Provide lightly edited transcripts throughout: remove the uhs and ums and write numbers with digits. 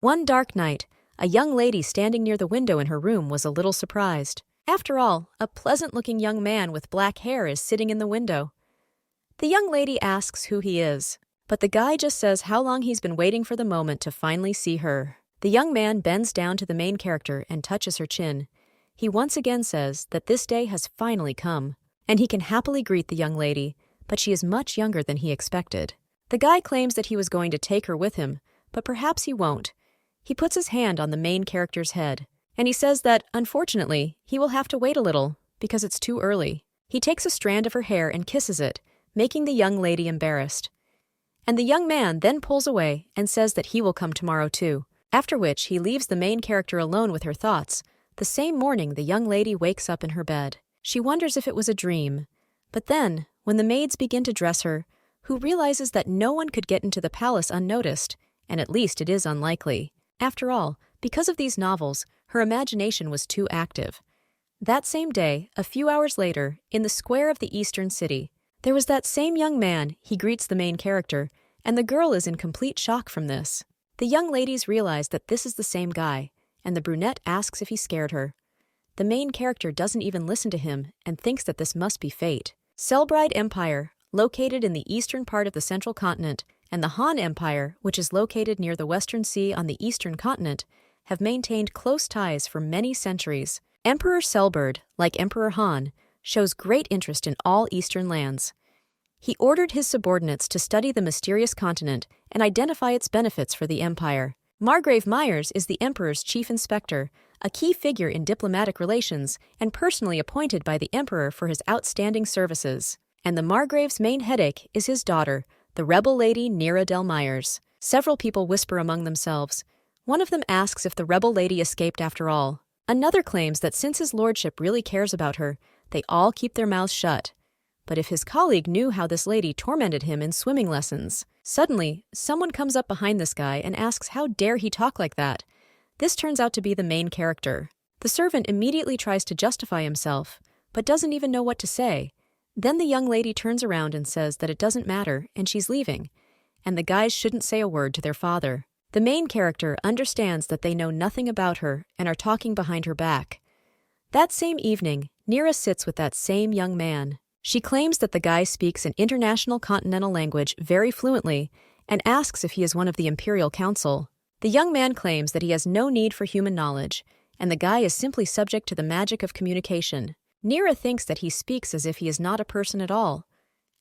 One dark night, a young lady standing near the window in her room was a little surprised. After all, a pleasant-looking young man with black hair is sitting in the window. The young lady asks who he is, but the guy just says how long he's been waiting for the moment to finally see her. The young man bends down to the main character and touches her chin. He once again says that this day has finally come, and he can happily greet the young lady, but she is much younger than he expected. The guy claims that he was going to take her with him, but perhaps he won't. He puts his hand on the main character's head, and he says that, unfortunately, he will have to wait a little, because it's too early. He takes a strand of her hair and kisses it, making the young lady embarrassed. And the young man then pulls away and says that he will come tomorrow too, after which he leaves the main character alone with her thoughts. The same morning, the young lady wakes up in her bed. She wonders if it was a dream. But then, when the maids begin to dress her, who realizes that no one could get into the palace unnoticed, and at least it is unlikely. After all, because of these novels, her imagination was too active. That same day, a few hours later, in the square of the eastern city, there was that same young man. He greets the main character, and the girl is in complete shock from this. The young ladies realize that this is the same guy, and the brunette asks if he scared her. The main character doesn't even listen to him and thinks that this must be fate. Selbride Empire, located in the eastern part of the central continent, and the Han Empire, which is located near the Western Sea on the eastern continent, have maintained close ties for many centuries. Emperor Selberd, like Emperor Han, shows great interest in all eastern lands. He ordered his subordinates to study the mysterious continent and identify its benefits for the empire. Margrave Myers is the emperor's chief inspector, a key figure in diplomatic relations and personally appointed by the emperor for his outstanding services. And the Margrave's main headache is his daughter, the rebel lady Nira Del Myers. Several people whisper among themselves. One of them asks if the rebel lady escaped after all. Another claims that since his lordship really cares about her, they all keep their mouths shut. But if his colleague knew how this lady tormented him in swimming lessons. Suddenly, someone comes up behind this guy and asks how dare he talk like that. This turns out to be the main character. The servant immediately tries to justify himself, but doesn't even know what to say. Then the young lady turns around and says that it doesn't matter and she's leaving, and the guys shouldn't say a word to their father. The main character understands that they know nothing about her and are talking behind her back. That same evening, Nira sits with that same young man. She claims that the guy speaks an international continental language very fluently and asks if he is one of the Imperial Council. The young man claims that he has no need for human knowledge, and the guy is simply subject to the magic of communication. Nira thinks that he speaks as if he is not a person at all.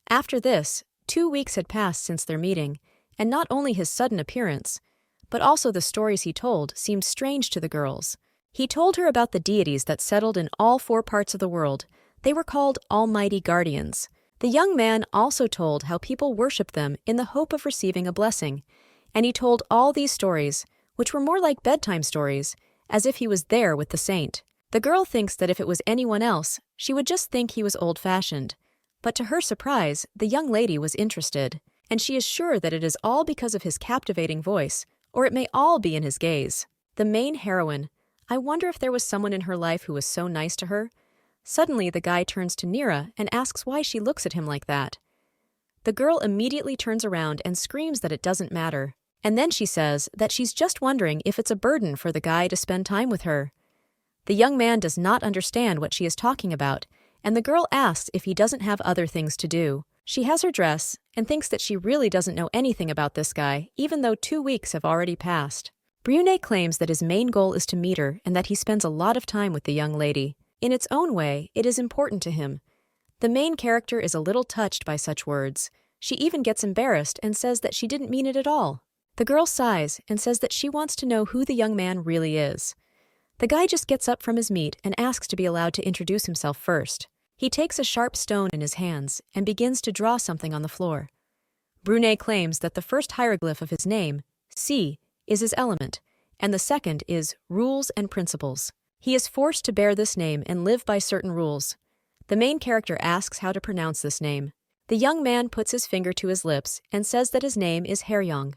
After this, 2 weeks had passed since their meeting, and not only his sudden appearance, but also the stories he told seemed strange to the girls. He told her about the deities that settled in all 4 parts of the world. They were called Almighty Guardians. The young man also told how people worshiped them in the hope of receiving a blessing, and he told all these stories, which were more like bedtime stories, as if he was there with the saint. The girl thinks that if it was anyone else, she would just think he was old-fashioned. But to her surprise, the young lady was interested, and she is sure that it is all because of his captivating voice, or it may all be in his gaze. The main heroine, I wonder if there was someone in her life who was so nice to her. Suddenly, the guy turns to Nira and asks why she looks at him like that. The girl immediately turns around and screams that it doesn't matter. And then she says that she's just wondering if it's a burden for the guy to spend time with her. The young man does not understand what she is talking about, and the girl asks if he doesn't have other things to do. She has her dress and thinks that she really doesn't know anything about this guy, even though 2 weeks have already passed. Brunet claims that his main goal is to meet her and that he spends a lot of time with the young lady. In its own way, it is important to him. The main character is a little touched by such words. She even gets embarrassed and says that she didn't mean it at all. The girl sighs and says that she wants to know who the young man really is. The guy just gets up from his meat and asks to be allowed to introduce himself first. He takes a sharp stone in his hands and begins to draw something on the floor. Brunet claims that the first hieroglyph of his name, C, is his element, and the second is rules and principles. He is forced to bear this name and live by certain rules. The main character asks how to pronounce this name. The young man puts his finger to his lips and says that his name is Haryong.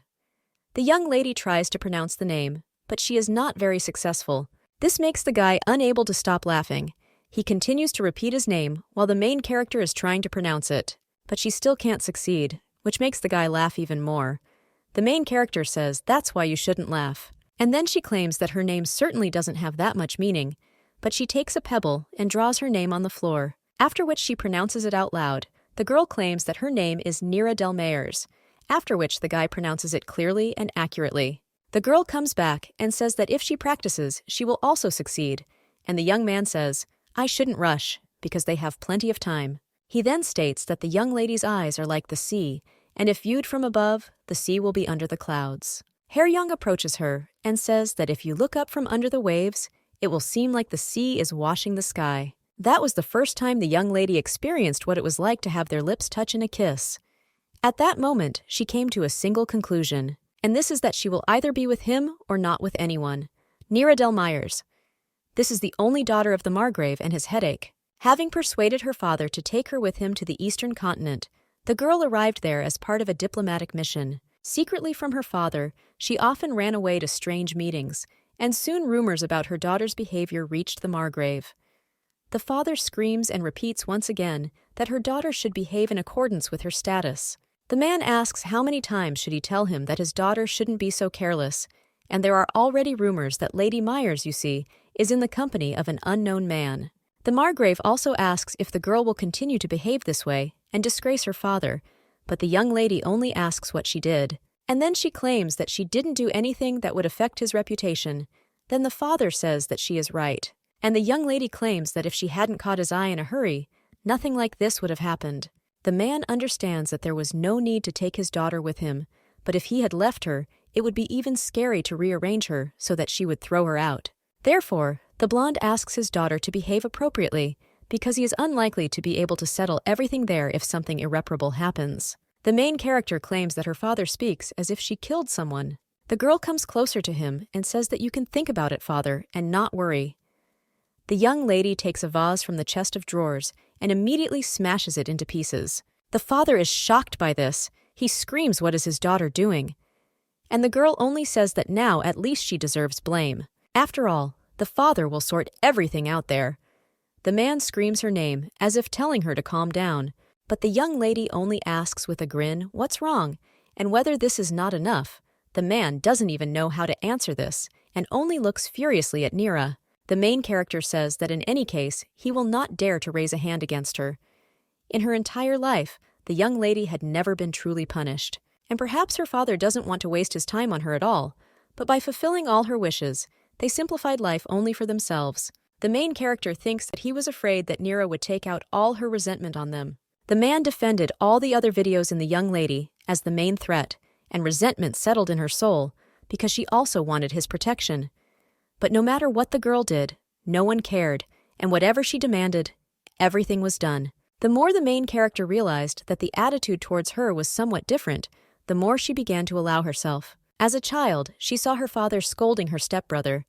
The young lady tries to pronounce the name, but she is not very successful. This makes the guy unable to stop laughing. He continues to repeat his name while the main character is trying to pronounce it, but she still can't succeed, which makes the guy laugh even more. The main character says that's why you shouldn't laugh. And then she claims that her name certainly doesn't have that much meaning, but she takes a pebble and draws her name on the floor, after which she pronounces it out loud. The girl claims that her name is Nira Del Mayers, after which the guy pronounces it clearly and accurately. The girl comes back and says that if she practices, she will also succeed, and the young man says, "I shouldn't rush, because they have plenty of time." He then states that the young lady's eyes are like the sea, and if viewed from above, the sea will be under the clouds. Hae-ryung approaches her and says that if you look up from under the waves, it will seem like the sea is washing the sky. That was the first time the young lady experienced what it was like to have their lips touch in a kiss. At that moment, she came to a single conclusion, and this is that she will either be with him or not with anyone. Nira Del Mayers. This is the only daughter of the Margrave and his headache. Having persuaded her father to take her with him to the eastern continent, the girl arrived there as part of a diplomatic mission. Secretly from her father, she often ran away to strange meetings, and soon rumors about her daughter's behavior reached the Margrave. The father screams and repeats once again that her daughter should behave in accordance with her status. The man asks how many times should he tell him that his daughter shouldn't be so careless, and there are already rumors that Lady Myers, you see, is in the company of an unknown man. The Margrave also asks if the girl will continue to behave this way and disgrace her father, but the young lady only asks what she did. And then she claims that she didn't do anything that would affect his reputation. Then the father says that she is right, and the young lady claims that if she hadn't caught his eye in a hurry, nothing like this would have happened. The man understands that there was no need to take his daughter with him, but if he had left her, it would be even scary to rearrange her so that she would throw her out. Therefore, the blonde asks his daughter to behave appropriately, because he is unlikely to be able to settle everything there if something irreparable happens. The main character claims that her father speaks as if she killed someone. The girl comes closer to him and says that you can think about it, father, and not worry. The young lady takes a vase from the chest of drawers and immediately smashes it into pieces. The father is shocked by this. He screams what is his daughter doing? And the girl only says that now at least she deserves blame. After all, the father will sort everything out there. The man screams her name as if telling her to calm down, but the young lady only asks with a grin what's wrong, and whether this is not enough. The man doesn't even know how to answer this and only looks furiously at Nira. The main character says that in any case, he will not dare to raise a hand against her. In her entire life, the young lady had never been truly punished, and perhaps her father doesn't want to waste his time on her at all, but by fulfilling all her wishes, they simplified life only for themselves. The main character thinks that he was afraid that Nira would take out all her resentment on them. The man defended all the other videos in the young lady as the main threat, and resentment settled in her soul because she also wanted his protection. But no matter what the girl did, no one cared, and whatever she demanded, everything was done. The more the main character realized that the attitude towards her was somewhat different, the more she began to allow herself. As a child, she saw her father scolding her stepbrother,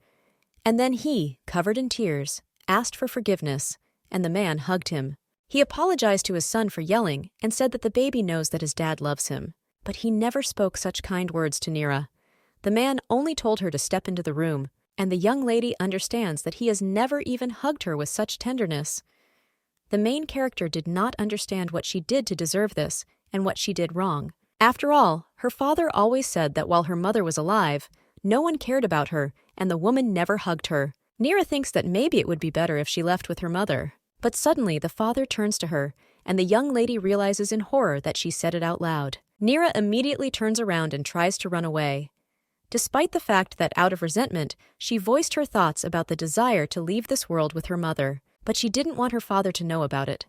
and then he, covered in tears, asked for forgiveness, and the man hugged him. He apologized to his son for yelling and said that the baby knows that his dad loves him, but he never spoke such kind words to Nira. The man only told her to step into the room, and the young lady understands that he has never even hugged her with such tenderness. The main character did not understand what she did to deserve this and what she did wrong. After all, her father always said that while her mother was alive, no one cared about her and the woman never hugged her. Nira thinks that maybe it would be better if she left with her mother. But suddenly the father turns to her, and the young lady realizes in horror that she said it out loud. Nira immediately turns around and tries to run away. Despite the fact that out of resentment, she voiced her thoughts about the desire to leave this world with her mother, but she didn't want her father to know about it.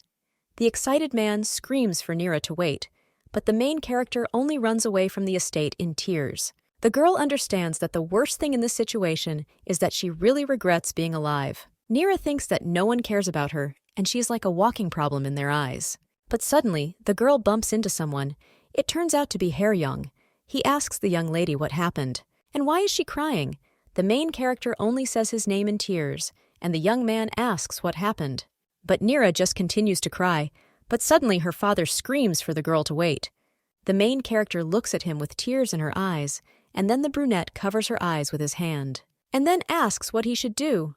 The excited man screams for Nira to wait, but the main character only runs away from the estate in tears. The girl understands that the worst thing in this situation is that she really regrets being alive. Nira thinks that no one cares about her, and she is like a walking problem in their eyes. But suddenly, the girl bumps into someone. It turns out to be Hae-ryung. He asks the young lady what happened. And why is she crying? The main character only says his name in tears, and the young man asks what happened. But Nira just continues to cry, but suddenly her father screams for the girl to wait. The main character looks at him with tears in her eyes, and then the brunette covers her eyes with his hand, and then asks what he should do.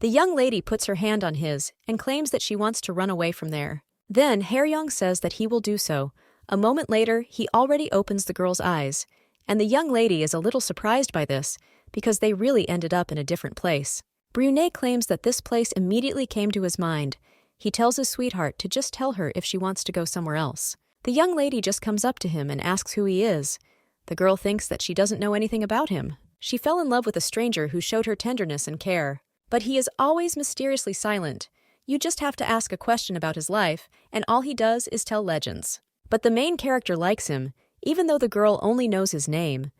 The young lady puts her hand on his and claims that she wants to run away from there. Then Hae-ryung says that he will do so. A moment later, he already opens the girl's eyes, and the young lady is a little surprised by this because they really ended up in a different place. Brunet claims that this place immediately came to his mind. He tells his sweetheart to just tell her if she wants to go somewhere else. The young lady just comes up to him and asks who he is. The girl thinks that she doesn't know anything about him. She fell in love with a stranger who showed her tenderness and care. But he is always mysteriously silent. You just have to ask a question about his life, and all he does is tell legends. But the main character likes him, even though the girl only knows his name.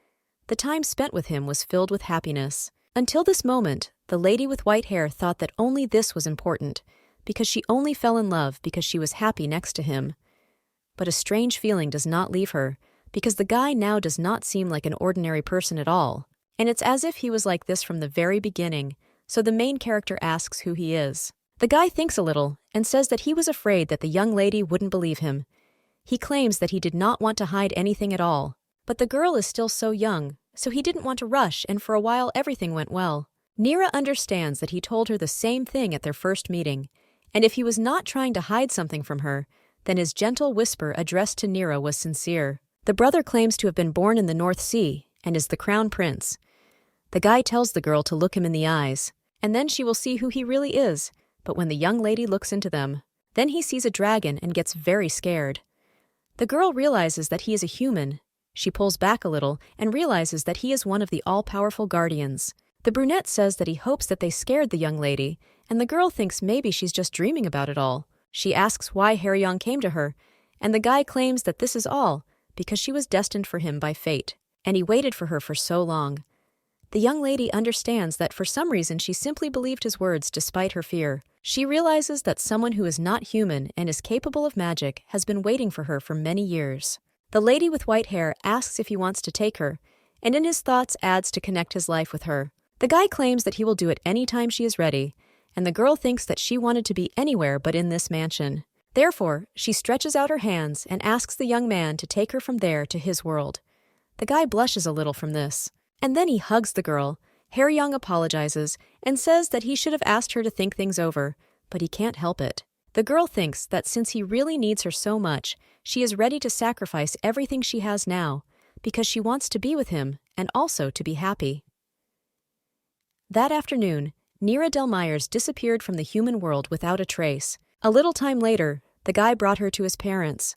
The time spent with him was filled with happiness. Until this moment, the lady with white hair thought that only this was important, because she only fell in love because she was happy next to him. But a strange feeling does not leave her, because the guy now does not seem like an ordinary person at all. And it's as if he was like this from the very beginning, so the main character asks who he is. The guy thinks a little and says that he was afraid that the young lady wouldn't believe him. He claims that he did not want to hide anything at all. But the girl is still so young, so he didn't want to rush, and for a while everything went well. Nira understands that he told her the same thing at their first meeting, and if he was not trying to hide something from her, then his gentle whisper addressed to Nira was sincere. The brother claims to have been born in the North Sea and is the crown prince. The guy tells the girl to look him in the eyes, and then she will see who he really is. But when the young lady looks into them, then he sees a dragon and gets very scared. The girl realizes that he is a human. She pulls back a little and realizes that he is one of the all-powerful guardians. The brunette says that he hopes that they scared the young lady, and the girl thinks maybe she's just dreaming about it all. She asks why Haryong came to her, and the guy claims that this is all because she was destined for him by fate, and he waited for her for so long. The young lady understands that for some reason she simply believed his words despite her fear. She realizes that someone who is not human and is capable of magic has been waiting for her for many years. The lady with white hair asks if he wants to take her, and in his thoughts adds to connect his life with her. The guy claims that he will do it anytime she is ready, and the girl thinks that she wanted to be anywhere but in this mansion. Therefore, she stretches out her hands and asks the young man to take her from there to his world. The guy blushes a little from this, and then he hugs the girl. Haryong apologizes and says that he should have asked her to think things over, but he can't help it. The girl thinks that since he really needs her so much, she is ready to sacrifice everything she has now, because she wants to be with him and also to be happy. That afternoon, Nira Del Myers disappeared from the human world without a trace. A little time later, the guy brought her to his parents.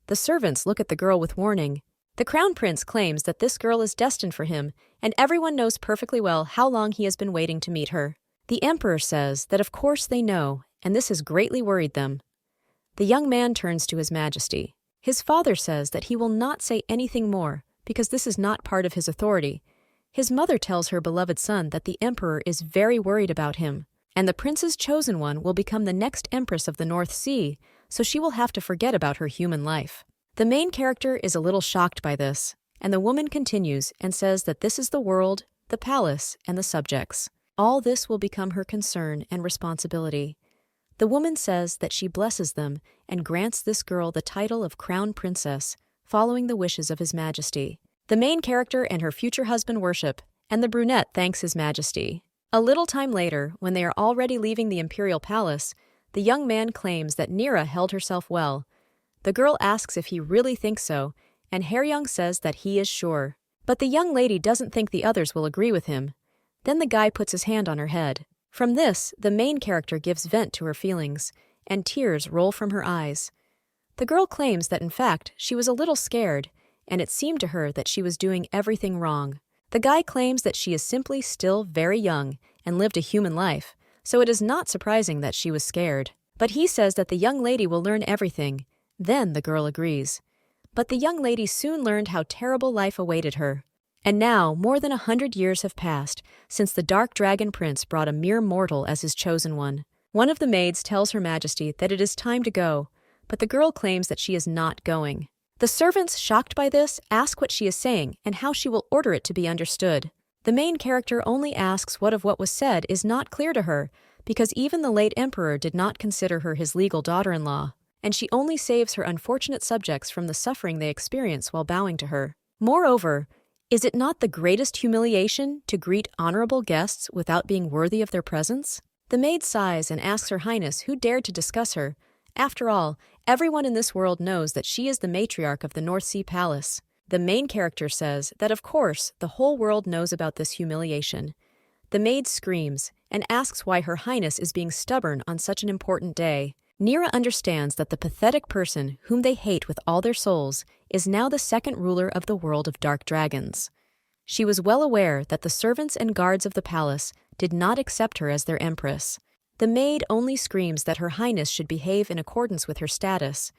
The servants look at the girl with warning. The crown prince claims that this girl is destined for him, and everyone knows perfectly well how long he has been waiting to meet her. The emperor says that of course they know, and this has greatly worried them. The young man turns to his majesty. His father says that he will not say anything more, because this is not part of his authority. His mother tells her beloved son that the emperor is very worried about him, and the prince's chosen one will become the next empress of the North Sea, so she will have to forget about her human life. The main character is a little shocked by this, and the woman continues and says that this is the world, the palace, and the subjects. All this will become her concern and responsibility. The woman says that she blesses them and grants this girl the title of crown princess, following the wishes of his majesty. The main character and her future husband worship, and the brunette thanks his majesty. A little time later, when they are already leaving the imperial palace, the young man claims that Nira held herself well. The girl asks if he really thinks so, and Haryong says that he is sure. But the young lady doesn't think the others will agree with him. Then the guy puts his hand on her head. From this, the main character gives vent to her feelings, and tears roll from her eyes. The girl claims that in fact she was a little scared, and it seemed to her that she was doing everything wrong. The guy claims that she is simply still very young and lived a human life, so it is not surprising that she was scared. But he says that the young lady will learn everything. Then the girl agrees. But the young lady soon learned how terrible life awaited her. And now, more than 100 years have passed since the Dark Dragon Prince brought a mere mortal as his chosen one. One of the maids tells Her Majesty that it is time to go, but the girl claims that she is not going. The servants, shocked by this, ask what she is saying and how she will order it to be understood. The main character only asks what of what was said is not clear to her, because even the late emperor did not consider her his legal daughter-in-law, and she only saves her unfortunate subjects from the suffering they experience while bowing to her. Moreover, is it not the greatest humiliation to greet honorable guests without being worthy of their presence? The maid sighs and asks Her Highness who dared to discuss her. After all, everyone in this world knows that she is the matriarch of the North Sea Palace. The main character says that of course the whole world knows about this humiliation. The maid screams and asks why Her Highness is being stubborn on such an important day. Nira understands that the pathetic person whom they hate with all their souls is now the second ruler of the world of dark dragons. She was well aware that the servants and guards of the palace did not accept her as their empress. The maid only screams that Her Highness should behave in accordance with her status,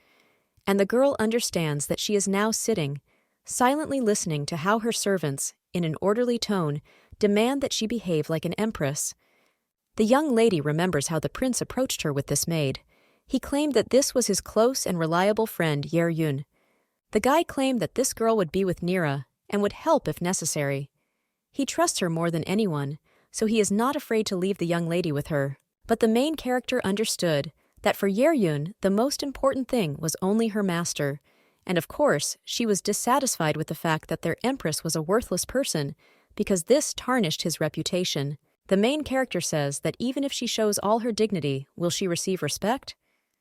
and the girl understands that she is now sitting, silently listening to how her servants, in an orderly tone, demand that she behave like an empress. The young lady remembers how the prince approached her with this maid. He claimed that this was his close and reliable friend Yeryun. The guy claimed that this girl would be with Nira and would help if necessary. He trusts her more than anyone, so he is not afraid to leave the young lady with her. But the main character understood that for Yeryun, the most important thing was only her master, and of course, she was dissatisfied with the fact that their empress was a worthless person, because this tarnished his reputation. The main character says that even if she shows all her dignity, will she receive respect?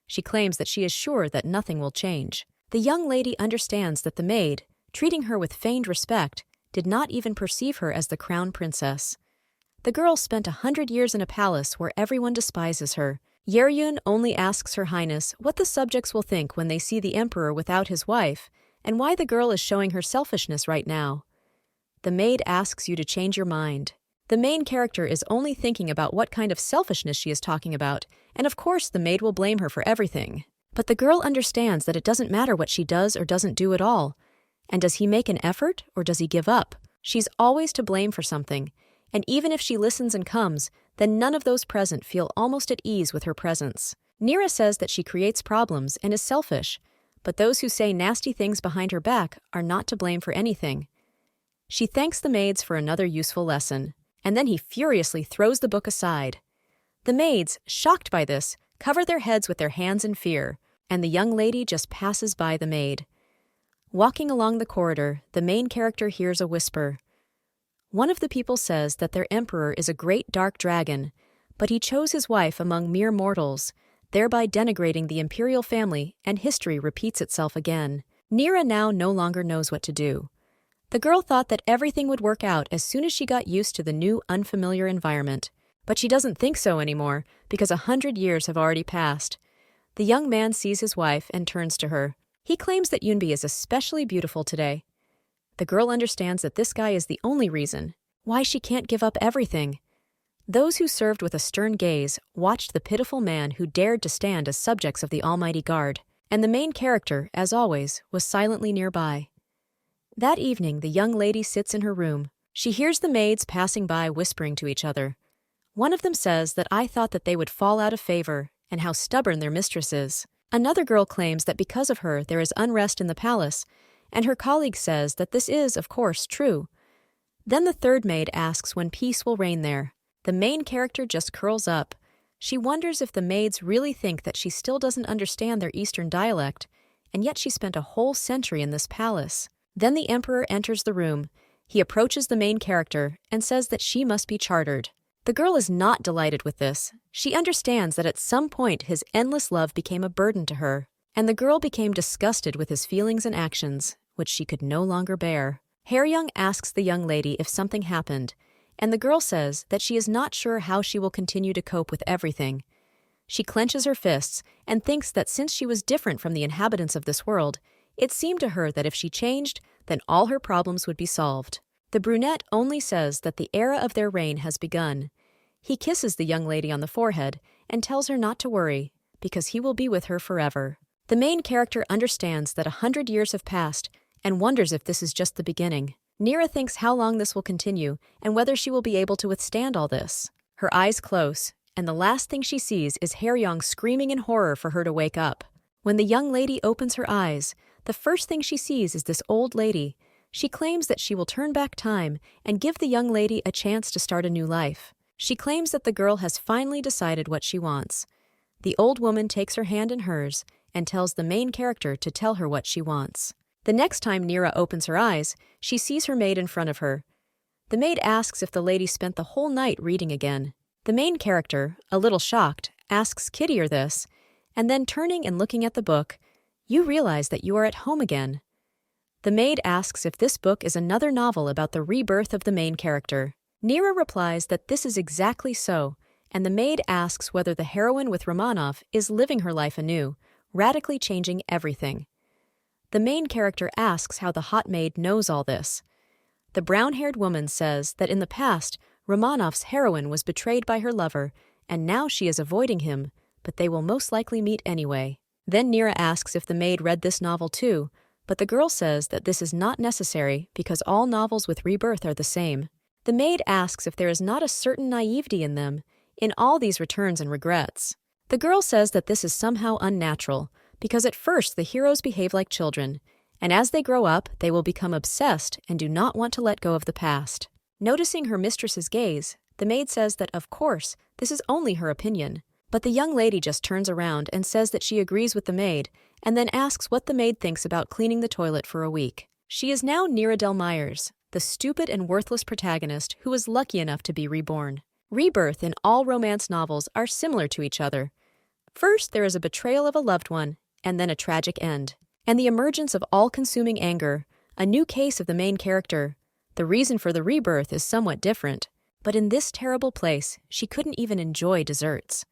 She claims that she is sure that nothing will change. The young lady understands that the maid, treating her with feigned respect, did not even perceive her as the crown princess. The girl spent 100 years in a palace where everyone despises her. Yeryun only asks Her Highness what the subjects will think when they see the emperor without his wife, and why the girl is showing her selfishness right now. The maid asks you to change your mind. The main character is only thinking about what kind of selfishness she is talking about, and of course the maid will blame her for everything. But the girl understands that it doesn't matter what she does or doesn't do at all. And does he make an effort or does he give up? She's always to blame for something, and even if she listens and comes, then none of those present feel almost at ease with her presence. Nira says that she creates problems and is selfish, but those who say nasty things behind her back are not to blame for anything. She thanks the maids for another useful lesson, and then he furiously throws the book aside. The maids, shocked by this, cover their heads with their hands in fear, and the young lady just passes by the maid. Walking along the corridor, the main character hears a whisper. One of the people says that their emperor is a great dark dragon, but he chose his wife among mere mortals, thereby denigrating the imperial family, and history repeats itself again. Nira now no longer knows what to do. The girl thought that everything would work out as soon as she got used to the new unfamiliar environment, but she doesn't think so anymore because 100 years have already passed. The young man sees his wife and turns to her. He claims that Yunbi is especially beautiful today. The girl understands that this guy is the only reason why she can't give up everything. Those who served with a stern gaze watched the pitiful man who dared to stand as subjects of the Almighty Guard, and the main character, as always, was silently nearby. That evening, the young lady sits in her room. She hears the maids passing by whispering to each other. One of them says that I thought that they would fall out of favor, and how stubborn their mistress is. Another girl claims that because of her there is unrest in the palace, and her colleague says that this is, of course, true. Then the third maid asks when peace will reign there. The main character just curls up. She wonders if the maids really think that she still doesn't understand their Eastern dialect, and yet she spent a whole century in this palace. Then the emperor enters the room. He approaches the main character and says that she must be chartered. The girl is not delighted with this. She understands that at some point his endless love became a burden to her, and the girl became disgusted with his feelings and actions, which she could no longer bear. Haeryung asks the young lady if something happened, and the girl says that she is not sure how she will continue to cope with everything. She clenches her fists and thinks that since she was different from the inhabitants of this world, it seemed to her that if she changed, then all her problems would be solved. The brunette only says that the era of their reign has begun. He kisses the young lady on the forehead and tells her not to worry, because he will be with her forever. The main character understands that 100 years have passed and wonders if this is just the beginning. Nira thinks how long this will continue and whether she will be able to withstand all this. Her eyes close, and the last thing she sees is Haeryung screaming in horror for her to wake up. When the young lady opens her eyes, the first thing she sees is this old lady. She claims that she will turn back time and give the young lady a chance to start a new life. She claims that the girl has finally decided what she wants. The old woman takes her hand in hers and tells the main character to tell her what she wants. The next time Nira opens her eyes, she sees her maid in front of her. The maid asks if the lady spent the whole night reading again. The main character, a little shocked, asks Kittier this, and then turning and looking at the book, you realize that you are at home again. The maid asks if this book is another novel about the rebirth of the main character. Nira replies that this is exactly so, and the maid asks whether the heroine with Romanov is living her life anew, radically changing everything. The main character asks how the hot maid knows all this. The brown-haired woman says that in the past, Romanov's heroine was betrayed by her lover, and now she is avoiding him, but they will most likely meet anyway. Then Nira asks if the maid read this novel too, but the girl says that this is not necessary because all novels with rebirth are the same. The maid asks if there is not a certain naivety in them, in all these returns and regrets. The girl says that this is somehow unnatural, because at first the heroes behave like children, and as they grow up, they will become obsessed and do not want to let go of the past. Noticing her mistress's gaze, the maid says that, of course, this is only her opinion. But the young lady just turns around and says that she agrees with the maid, and then asks what the maid thinks about cleaning the toilet for a week. She is now Nira Del Myers, the stupid and worthless protagonist who was lucky enough to be reborn. Rebirth in all romance novels are similar to each other. First, there is a betrayal of a loved one, and then a tragic end. And the emergence of all-consuming anger, a new case of the main character. The reason for the rebirth is somewhat different, but in this terrible place, she couldn't even enjoy desserts.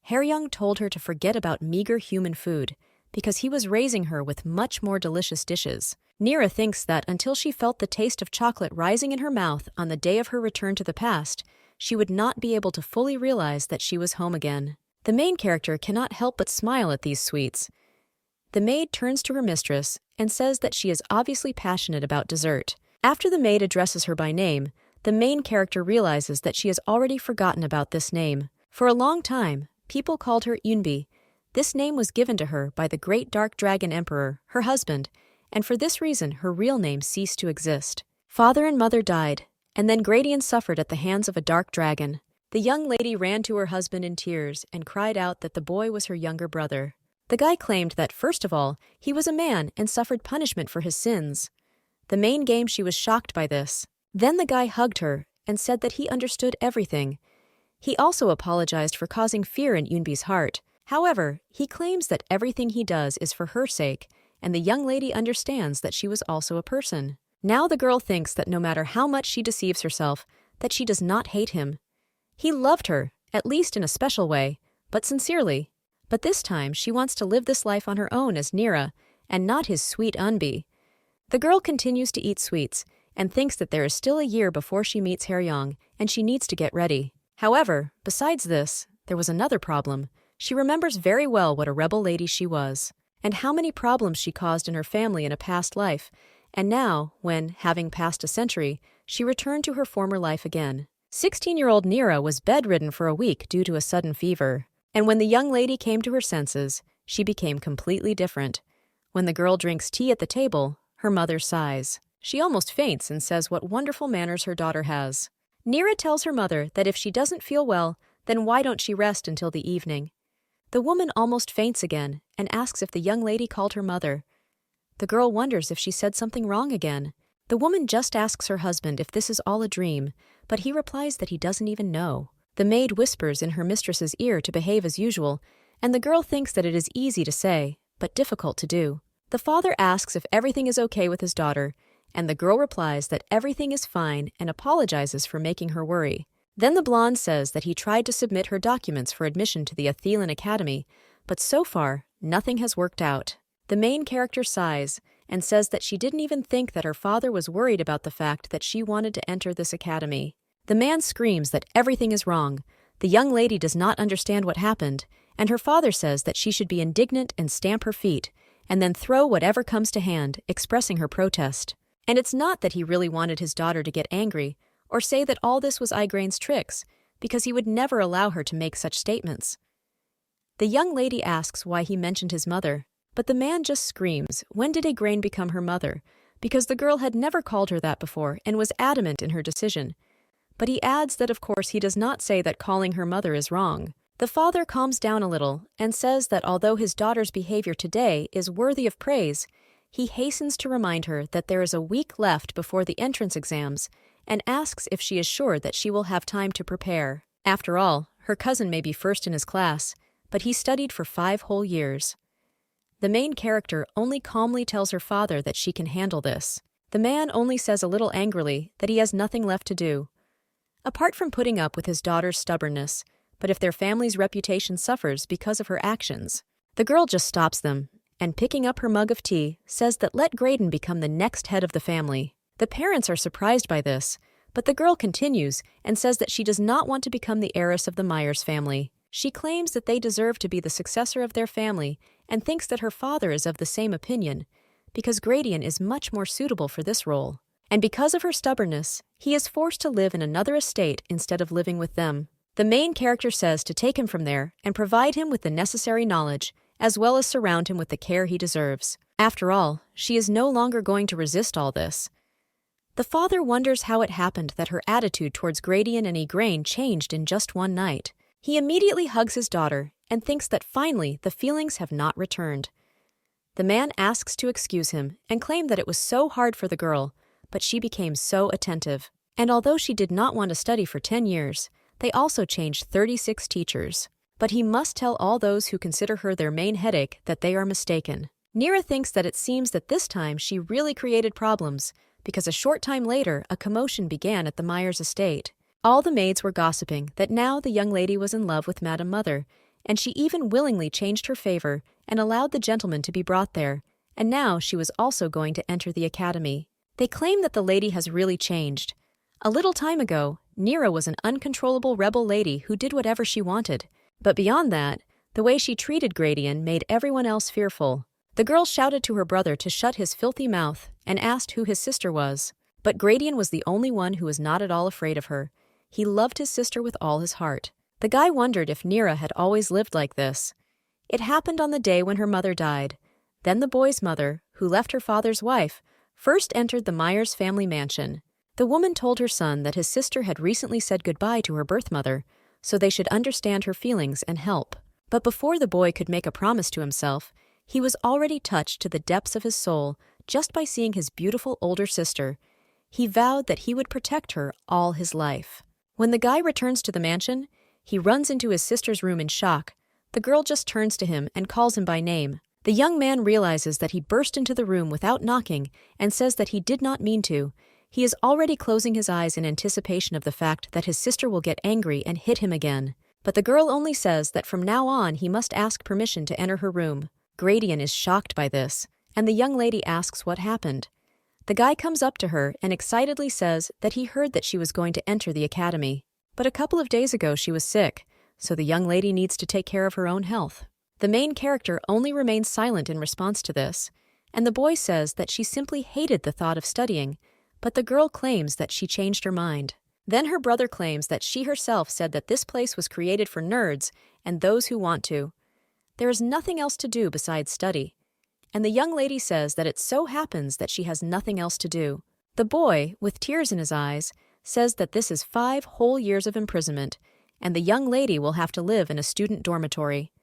Haryung told her to forget about meager human food, because he was raising her with much more delicious dishes. Nira thinks that until she felt the taste of chocolate rising in her mouth on the day of her return to the past, she would not be able to fully realize that she was home again. The main character cannot help but smile at these sweets. The maid turns to her mistress and says that she is obviously passionate about dessert. After the maid addresses her by name, the main character realizes that she has already forgotten about this name. For a long time, people called her Yunbi. This name was given to her by the great dark dragon emperor, her husband, and for this reason her real name ceased to exist. Father and mother died, and then Gradian suffered at the hands of a dark dragon. The young lady ran to her husband in tears and cried out that the boy was her younger brother. The guy claimed that, first of all, he was a man and suffered punishment for his sins. The main game she was shocked by this. Then the guy hugged her and said that he understood everything. He also apologized for causing fear in Yunbi's heart. However, he claims that everything he does is for her sake, and the young lady understands that she was also a person. Now the girl thinks that no matter how much she deceives herself, that she does not hate him. He loved her, at least in a special way, but sincerely. But this time she wants to live this life on her own as Nira, and not his sweet Unbi. The girl continues to eat sweets, and thinks that there is still a year before she meets Haryung, and she needs to get ready. However, besides this, there was another problem. She remembers very well what a rebel lady she was, and how many problems she caused in her family in a past life, and now, when, having passed a century, she returned to her former life again. 16-year-old Nira was bedridden for a week due to a sudden fever, and when the young lady came to her senses, she became completely different. When the girl drinks tea at the table, her mother sighs. She almost faints and says what wonderful manners her daughter has. Nira tells her mother that if she doesn't feel well, then why don't she rest until the evening? The woman almost faints again and asks if the young lady called her mother. The girl wonders if she said something wrong again. The woman just asks her husband if this is all a dream, but he replies that he doesn't even know. The maid whispers in her mistress's ear to behave as usual, and the girl thinks that it is easy to say, but difficult to do. The father asks if everything is okay with his daughter, and the girl replies that everything is fine and apologizes for making her worry. Then the blonde says that he tried to submit her documents for admission to the Athelan Academy, but so far, nothing has worked out. The main character sighs and says that she didn't even think that her father was worried about the fact that she wanted to enter this academy. The man screams that everything is wrong. The young lady does not understand what happened, and her father says that she should be indignant and stamp her feet, and then throw whatever comes to hand, expressing her protest. And it's not that he really wanted his daughter to get angry, or say that all this was Igraine's tricks, because he would never allow her to make such statements. The young lady asks why he mentioned his mother, but the man just screams, when did Igraine become her mother? Because the girl had never called her that before and was adamant in her decision. But he adds that of course he does not say that calling her mother is wrong. The father calms down a little and says that although his daughter's behavior today is worthy of praise, he hastens to remind her that there is a week left before the entrance exams and asks if she is sure that she will have time to prepare. After all, her cousin may be first in his class, but he studied for 5 whole years. The main character only calmly tells her father that she can handle this. The man only says a little angrily that he has nothing left to do. Apart from putting up with his daughter's stubbornness, but if their family's reputation suffers because of her actions, the girl just stops them, and picking up her mug of tea, says that let Graydon become the next head of the family. The parents are surprised by this, but the girl continues and says that she does not want to become the heiress of the Myers family. She claims that they deserve to be the successor of their family and thinks that her father is of the same opinion, because Graydon is much more suitable for this role. And because of her stubbornness, he is forced to live in another estate instead of living with them. The main character says to take him from there and provide him with the necessary knowledge, as well as surround him with the care he deserves. After all, she is no longer going to resist all this. The father wonders how it happened that her attitude towards Graydon and Igraine changed in just one night. He immediately hugs his daughter and thinks that finally the feelings have not returned. The man asks to excuse him and claim that it was so hard for the girl, but she became so attentive. And although she did not want to study for 10 years, they also changed 36 teachers. But he must tell all those who consider her their main headache that they are mistaken. Nira thinks that it seems that this time she really created problems, because a short time later a commotion began at the Myers estate. All the maids were gossiping that now the young lady was in love with Madam Mother, and she even willingly changed her favor and allowed the gentleman to be brought there, and now she was also going to enter the academy. They claim that the lady has really changed. A little time ago, Nira was an uncontrollable rebel lady who did whatever she wanted. But beyond that, the way she treated Graydon made everyone else fearful. The girl shouted to her brother to shut his filthy mouth and asked who his sister was. But Graydon was the only one who was not at all afraid of her. He loved his sister with all his heart. The guy wondered if Nira had always lived like this. It happened on the day when her mother died. Then the boy's mother, who left her father's wife, first entered the Myers family mansion. The woman told her son that his sister had recently said goodbye to her birth mother, so they should understand her feelings and help. But before the boy could make a promise to himself, he was already touched to the depths of his soul just by seeing his beautiful older sister. He vowed that he would protect her all his life. When the guy returns to the mansion, he runs into his sister's room in shock. The girl just turns to him and calls him by name. The young man realizes that he burst into the room without knocking and says that he did not mean to. He is already closing his eyes in anticipation of the fact that his sister will get angry and hit him again. But the girl only says that from now on he must ask permission to enter her room. Graydon is shocked by this, and the young lady asks what happened. The guy comes up to her and excitedly says that he heard that she was going to enter the academy. But a couple of days ago she was sick, so the young lady needs to take care of her own health. The main character only remains silent in response to this, and the boy says that she simply hated the thought of studying, but the girl claims that she changed her mind. Then her brother claims that she herself said that this place was created for nerds and those who want to. There is nothing else to do besides study. And the young lady says that it so happens that she has nothing else to do. The boy, with tears in his eyes, says that this is 5 whole years of imprisonment, and the young lady will have to live in a student dormitory.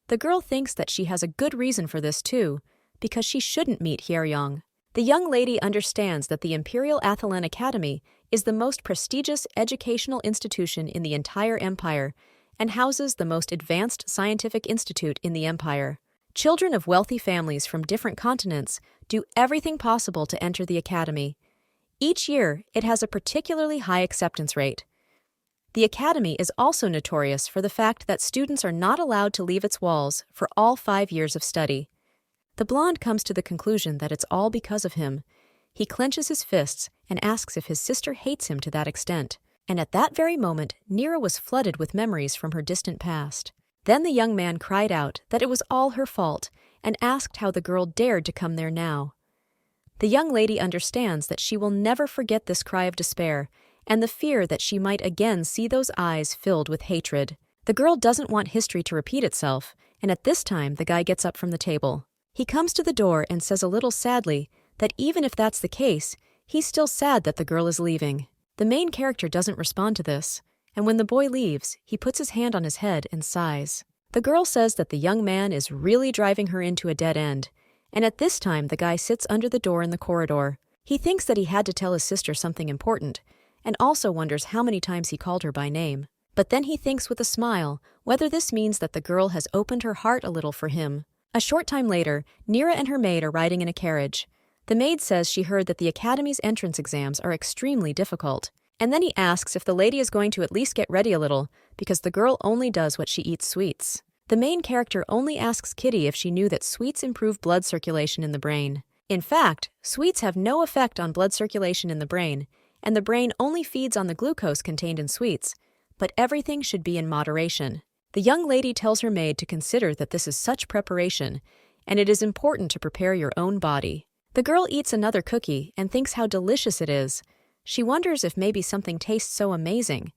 The girl thinks that she has a good reason for this too, because she shouldn't meet Hyeryong. The young lady understands that the Imperial Athelan Academy is the most prestigious educational institution in the entire empire and houses the most advanced scientific institute in the empire. Children of wealthy families from different continents do everything possible to enter the academy. Each year, it has a particularly high acceptance rate. The academy is also notorious for the fact that students are not allowed to leave its walls for all 5 years of study. The blonde comes to the conclusion that it's all because of him. He clenches his fists and asks if his sister hates him to that extent. And at that very moment, Nira was flooded with memories from her distant past. Then the young man cried out that it was all her fault and asked how the girl dared to come there now. The young lady understands that she will never forget this cry of despair and the fear that she might again see those eyes filled with hatred. The girl doesn't want history to repeat itself, and at this time the guy gets up from the table. He comes to the door and says a little sadly that even if that's the case, he's still sad that the girl is leaving. The main character doesn't respond to this, and when the boy leaves, he puts his hand on his head and sighs. The girl says that the young man is really driving her into a dead end, and at this time the guy sits under the door in the corridor. He thinks that he had to tell his sister something important, and also wonders how many times he called her by name. But then he thinks with a smile whether this means that the girl has opened her heart a little for him. A short time later, Nira and her maid are riding in a carriage. The maid says she heard that the academy's entrance exams are extremely difficult. And then he asks if the lady is going to at least get ready a little, because the girl only does what she eats sweets. The main character only asks Kitty if she knew that sweets improve blood circulation in the brain. In fact, sweets have no effect on blood circulation in the brain, and the brain only feeds on the glucose contained in sweets, but everything should be in moderation. The young lady tells her maid to consider that this is such preparation, and it is important to prepare your own body. The girl eats another cookie and thinks how delicious it is. She wonders if maybe something tastes so amazing.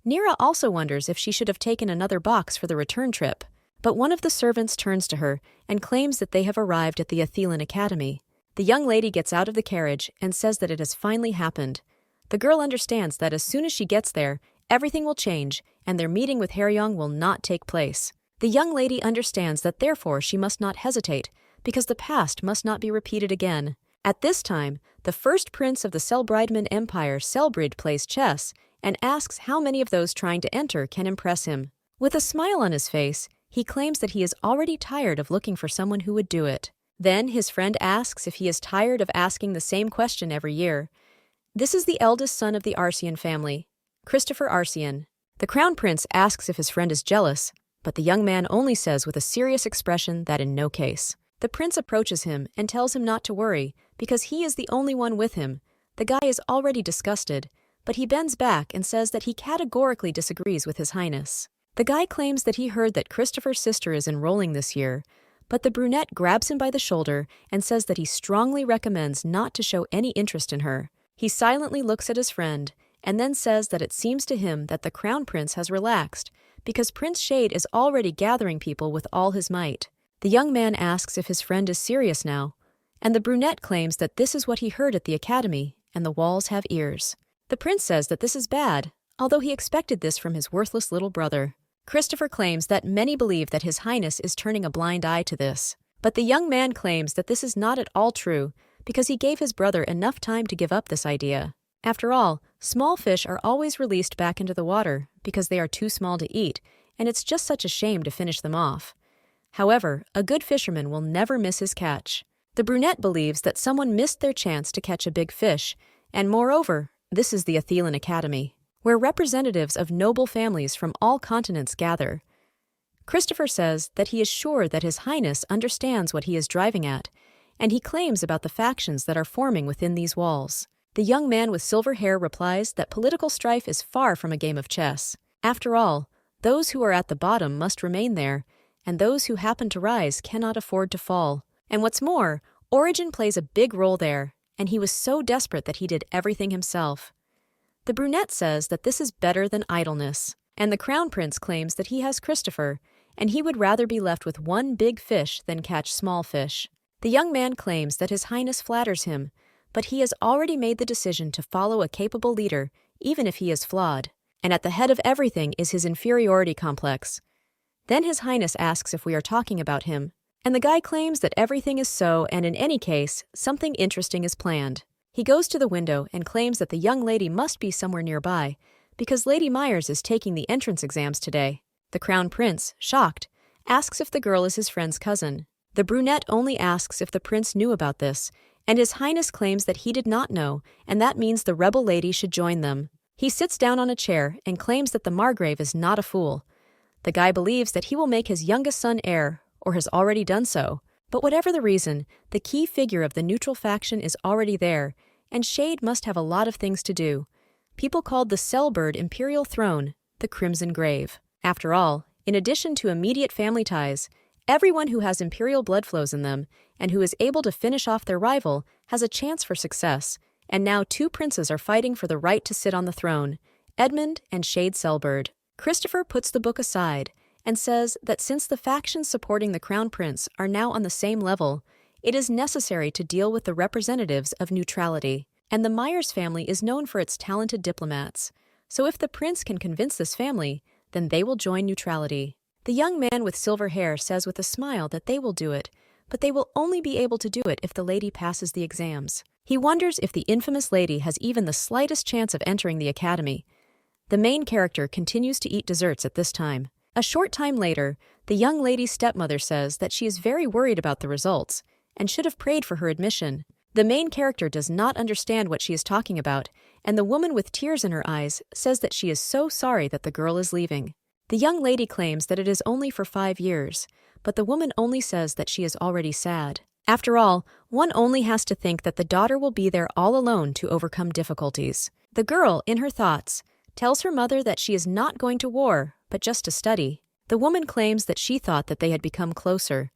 Nira also wonders if she should have taken another box for the return trip, but one of the servants turns to her and claims that they have arrived at the Athelan Academy. The young lady gets out of the carriage and says that it has finally happened. The girl understands that as soon as she gets there, everything will change and their meeting with Haryong will not take place. The young lady understands that therefore she must not hesitate, because the past must not be repeated again. At this time, the first prince of the Selbridman Empire, Selbrid, plays chess and asks how many of those trying to enter can impress him. With a smile on his face, he claims that he is already tired of looking for someone who would do it. Then his friend asks if he is tired of asking the same question every year. This is the eldest son of the Arsian family, Christopher Arsian. The crown prince asks if his friend is jealous, but the young man only says with a serious expression that in no case. The prince approaches him and tells him not to worry, because he is the only one with him. The guy is already disgusted, but he bends back and says that he categorically disagrees with His Highness. The guy claims that he heard that Christopher's sister is enrolling this year, but the brunette grabs him by the shoulder and says that he strongly recommends not to show any interest in her. He silently looks at his friend and then says that it seems to him that the crown prince has relaxed, because Prince Shade is already gathering people with all his might. The young man asks if his friend is serious now, and the brunette claims that this is what he heard at the academy, and the walls have ears. The prince says that this is bad, although he expected this from his worthless little brother. Christopher claims that many believe that His Highness is turning a blind eye to this, but the young man claims that this is not at all true, because he gave his brother enough time to give up this idea. After all, small fish are always released back into the water because they are too small to eat, and it's just such a shame to finish them off. However, a good fisherman will never miss his catch. The brunette believes that someone missed their chance to catch a big fish, and moreover, this is the Athelan Academy, where representatives of noble families from all continents gather. Christopher says that he is sure that His Highness understands what he is driving at, and he claims about the factions that are forming within these walls. The young man with silver hair replies that political strife is far from a game of chess. After all, those who are at the bottom must remain there, and those who happen to rise cannot afford to fall. And what's more, origin plays a big role there, and he was so desperate that he did everything himself. The brunette says that this is better than idleness, and the crown prince claims that he has Christopher, and he would rather be left with one big fish than catch small fish. The young man claims that His Highness flatters him, but he has already made the decision to follow a capable leader, even if he is flawed, and at the head of everything is his inferiority complex. Then His Highness asks if we are talking about him, and the guy claims that everything is so, and in any case, something interesting is planned. He goes to the window and claims that the young lady must be somewhere nearby, because Lady Myers is taking the entrance exams today. The crown prince, shocked, asks if the girl is his friend's cousin. The brunette only asks if the prince knew about this, and His Highness claims that he did not know, and that means the rebel lady should join them. He sits down on a chair and claims that the Margrave is not a fool. The guy believes that he will make his youngest son heir, or has already done so. But whatever the reason, the key figure of the neutral faction is already there, and Shade must have a lot of things to do. People called the Selbird imperial throne the Crimson Grave. After all, in addition to immediate family ties, everyone who has imperial blood flows in them, and who is able to finish off their rival, has a chance for success, and now two princes are fighting for the right to sit on the throne, Edmund and Shade Selbird. Christopher puts the book aside and says that since the factions supporting the crown prince are now on the same level, it is necessary to deal with the representatives of neutrality, and the Myers family is known for its talented diplomats. So if the prince can convince this family, then they will join neutrality. The young man with silver hair says with a smile that they will do it, but they will only be able to do it if the lady passes the exams. He wonders if the infamous lady has even the slightest chance of entering the academy. The main character continues to eat desserts at this time. A short time later, the young lady's stepmother says that she is very worried about the results and should have prayed for her admission. The main character does not understand what she is talking about, and the woman with tears in her eyes says that she is so sorry that the girl is leaving. The young lady claims that it is only for 5 years, but the woman only says that she is already sad. After all, one only has to think that the daughter will be there all alone to overcome difficulties. The girl, in her thoughts, tells her mother that she is not going to war, but just to study. The woman claims that she thought that they had become closer.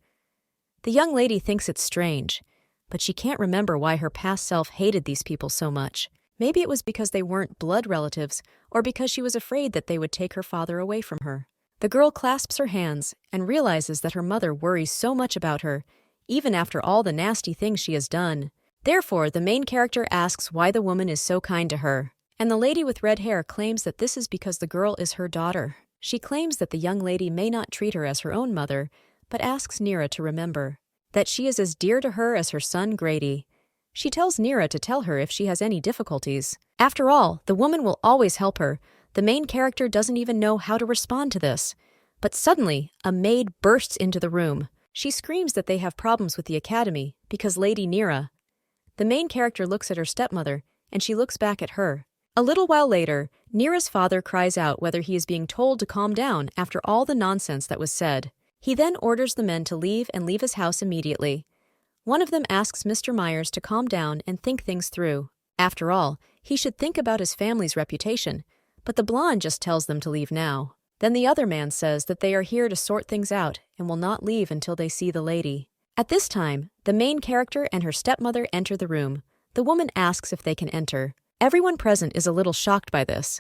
The young lady thinks it's strange, but she can't remember why her past self hated these people so much. Maybe it was because they weren't blood relatives, or because she was afraid that they would take her father away from her. The girl clasps her hands and realizes that her mother worries so much about her, even after all the nasty things she has done. Therefore, the main character asks why the woman is so kind to her, and the lady with red hair claims that this is because the girl is her daughter. She claims that the young lady may not treat her as her own mother, but asks Nira to remember that she is as dear to her as her son Grady. She tells Nira to tell her if she has any difficulties. After all, the woman will always help her. The main character doesn't even know how to respond to this. But suddenly, a maid bursts into the room. She screams that they have problems with the academy because Lady Nira. The main character looks at her stepmother, and she looks back at her. A little while later, Nira's father cries out whether he is being told to calm down after all the nonsense that was said. He then orders the men to leave and leave his house immediately. One of them asks Mr. Myers to calm down and think things through. After all, he should think about his family's reputation, but the blonde just tells them to leave now. Then the other man says that they are here to sort things out and will not leave until they see the lady. At this time, the main character and her stepmother enter the room. The woman asks if they can enter. Everyone present is a little shocked by this.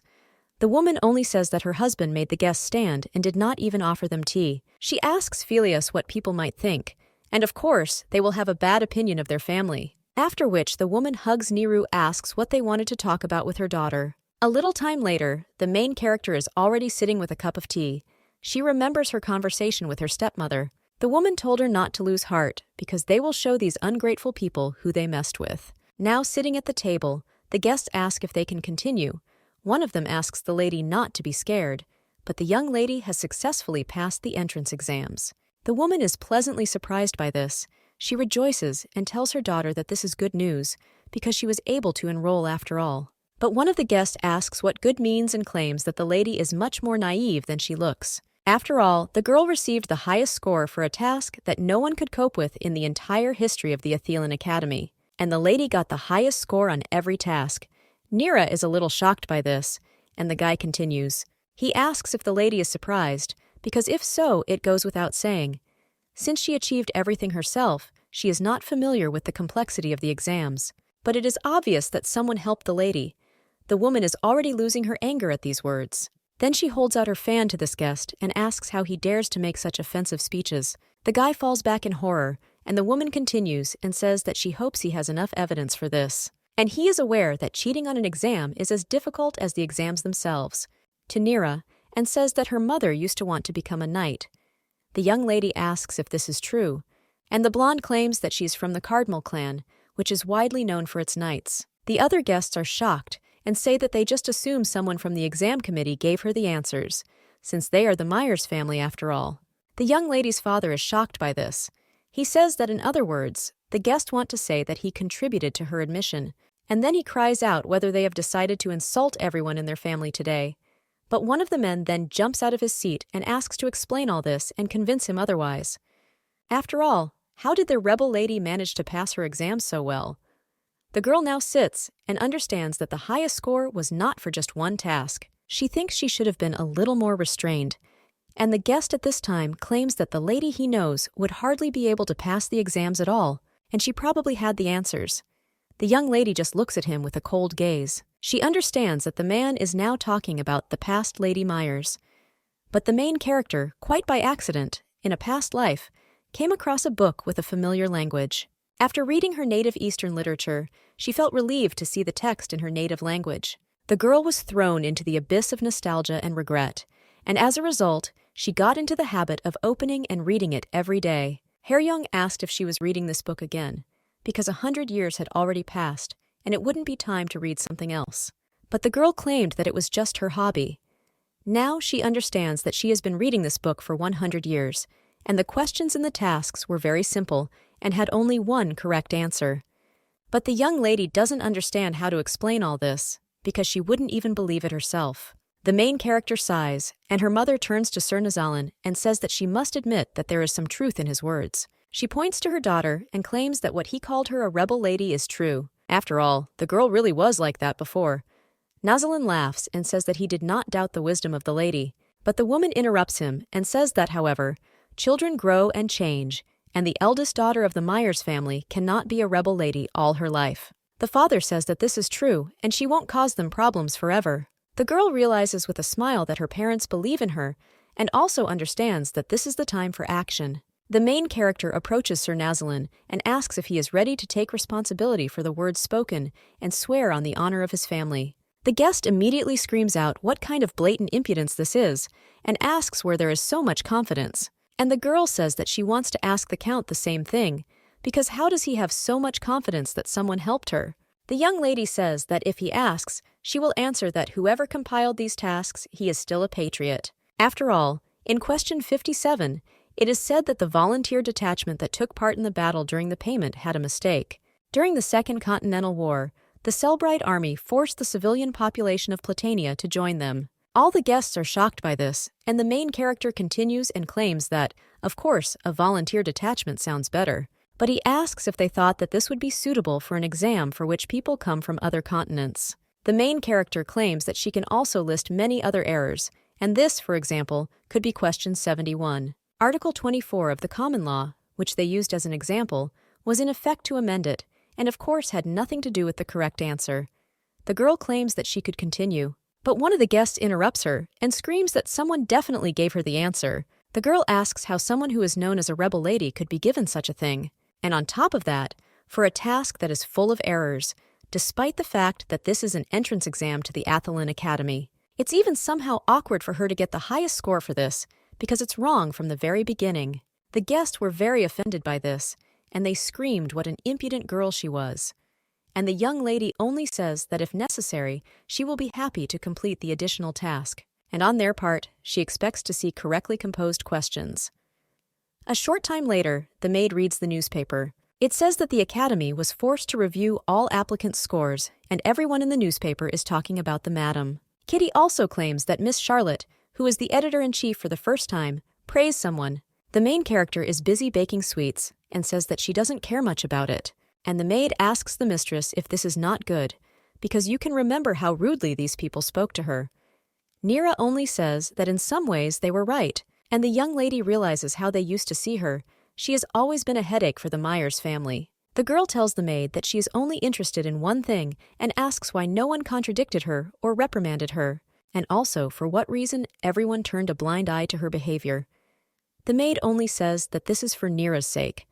The woman only says that her husband made the guests stand and did not even offer them tea. She asks Phileas what people might think, and of course, they will have a bad opinion of their family. After which, the woman hugs Niru, asks what they wanted to talk about with her daughter. A little time later, the main character is already sitting with a cup of tea. She remembers her conversation with her stepmother. The woman told her not to lose heart, because they will show these ungrateful people who they messed with. Now sitting at the table, the guests ask if they can continue. One of them asks the lady not to be scared, but the young lady has successfully passed the entrance exams. The woman is pleasantly surprised by this. She rejoices and tells her daughter that this is good news, because she was able to enroll after all. But one of the guests asks what good means and claims that the lady is much more naive than she looks. After all, the girl received the highest score for a task that no one could cope with in the entire history of the Athelan Academy, and the lady got the highest score on every task. Nira is a little shocked by this, and the guy continues. He asks if the lady is surprised, because if so, it goes without saying. Since she achieved everything herself, she is not familiar with the complexity of the exams. But it is obvious that someone helped the lady. The woman is already losing her anger at these words. Then she holds out her fan to this guest and asks how he dares to make such offensive speeches. The guy falls back in horror, and the woman continues and says that she hopes he has enough evidence for this. And he is aware that cheating on an exam is as difficult as the exams themselves. To Nira, and says that her mother used to want to become a knight. The young lady asks if this is true, and the blonde claims that she is from the Cardinal clan, which is widely known for its knights. The other guests are shocked and say that they just assume someone from the exam committee gave her the answers, since they are the Myers family after all. The young lady's father is shocked by this. He says that in other words, the guests want to say that he contributed to her admission, and then he cries out whether they have decided to insult everyone in their family today. But one of the men then jumps out of his seat and asks to explain all this and convince him otherwise. After all, how did the rebel lady manage to pass her exams so well? The girl now sits and understands that the highest score was not for just one task. She thinks she should have been a little more restrained, and the guest at this time claims that the lady he knows would hardly be able to pass the exams at all, and she probably had the answers. The young lady just looks at him with a cold gaze. She understands that the man is now talking about the past Lady Myers. But the main character, quite by accident, in a past life, came across a book with a familiar language. After reading her native Eastern literature, she felt relieved to see the text in her native language. The girl was thrown into the abyss of nostalgia and regret, and as a result, she got into the habit of opening and reading it every day. Haeryoung asked if she was reading this book again, because 100 years had already passed, and it wouldn't be time to read something else. But the girl claimed that it was just her hobby. Now she understands that she has been reading this book for 100 years, and the questions and the tasks were very simple and had only one correct answer. But the young lady doesn't understand how to explain all this, because she wouldn't even believe it herself. The main character sighs, and her mother turns to Sir Nazalan and says that she must admit that there is some truth in his words. She points to her daughter and claims that what he called her a rebel lady is true. After all, the girl really was like that before. Nazalan laughs and says that he did not doubt the wisdom of the lady, but the woman interrupts him and says that, however, children grow and change, and the eldest daughter of the Myers family cannot be a rebel lady all her life. The father says that this is true, and she won't cause them problems forever. The girl realizes with a smile that her parents believe in her, and also understands that this is the time for action. The main character approaches Sir Nazalan and asks if he is ready to take responsibility for the words spoken and swear on the honor of his family. The guest immediately screams out what kind of blatant impudence this is, and asks where there is so much confidence. And the girl says that she wants to ask the Count the same thing, because how does he have so much confidence that someone helped her? The young lady says that if he asks, she will answer that whoever compiled these tasks, he is still a patriot. After all, in question 57, it is said that the volunteer detachment that took part in the battle during the payment had a mistake. During the Second Continental War, the Selbride army forced the civilian population of Platania to join them. All the guests are shocked by this, and the main character continues and claims that, of course, a volunteer detachment sounds better. But he asks if they thought that this would be suitable for an exam for which people come from other continents. The main character claims that she can also list many other errors, and this, for example, could be question 71. Article 24 of the Common Law, which they used as an example, was in effect to amend it, and of course had nothing to do with the correct answer. The girl claims that she could continue, but one of the guests interrupts her and screams that someone definitely gave her the answer. The girl asks how someone who is known as a rebel lady could be given such a thing, and on top of that, for a task that is full of errors, despite the fact that this is an entrance exam to the Athelin Academy. It's even somehow awkward for her to get the highest score for this, because it's wrong from the very beginning. The guests were very offended by this, and they screamed what an impudent girl she was. And the young lady only says that if necessary, she will be happy to complete the additional task, and on their part, she expects to see correctly composed questions. A short time later, the maid reads the newspaper. It says that the Academy was forced to review all applicants' scores, and everyone in the newspaper is talking about the madam. Kitty also claims that Miss Charlotte, who is the editor-in-chief for the first time, praised someone. The main character is busy baking sweets and says that she doesn't care much about it. And the maid asks the mistress if this is not good, because you can remember how rudely these people spoke to her. Nira only says that in some ways they were right, and the young lady realizes how they used to see her. She has always been a headache for the Myers family. The girl tells the maid that she is only interested in one thing and asks why no one contradicted her or reprimanded her, and also for what reason everyone turned a blind eye to her behavior. The maid only says that this is for Nira's sake.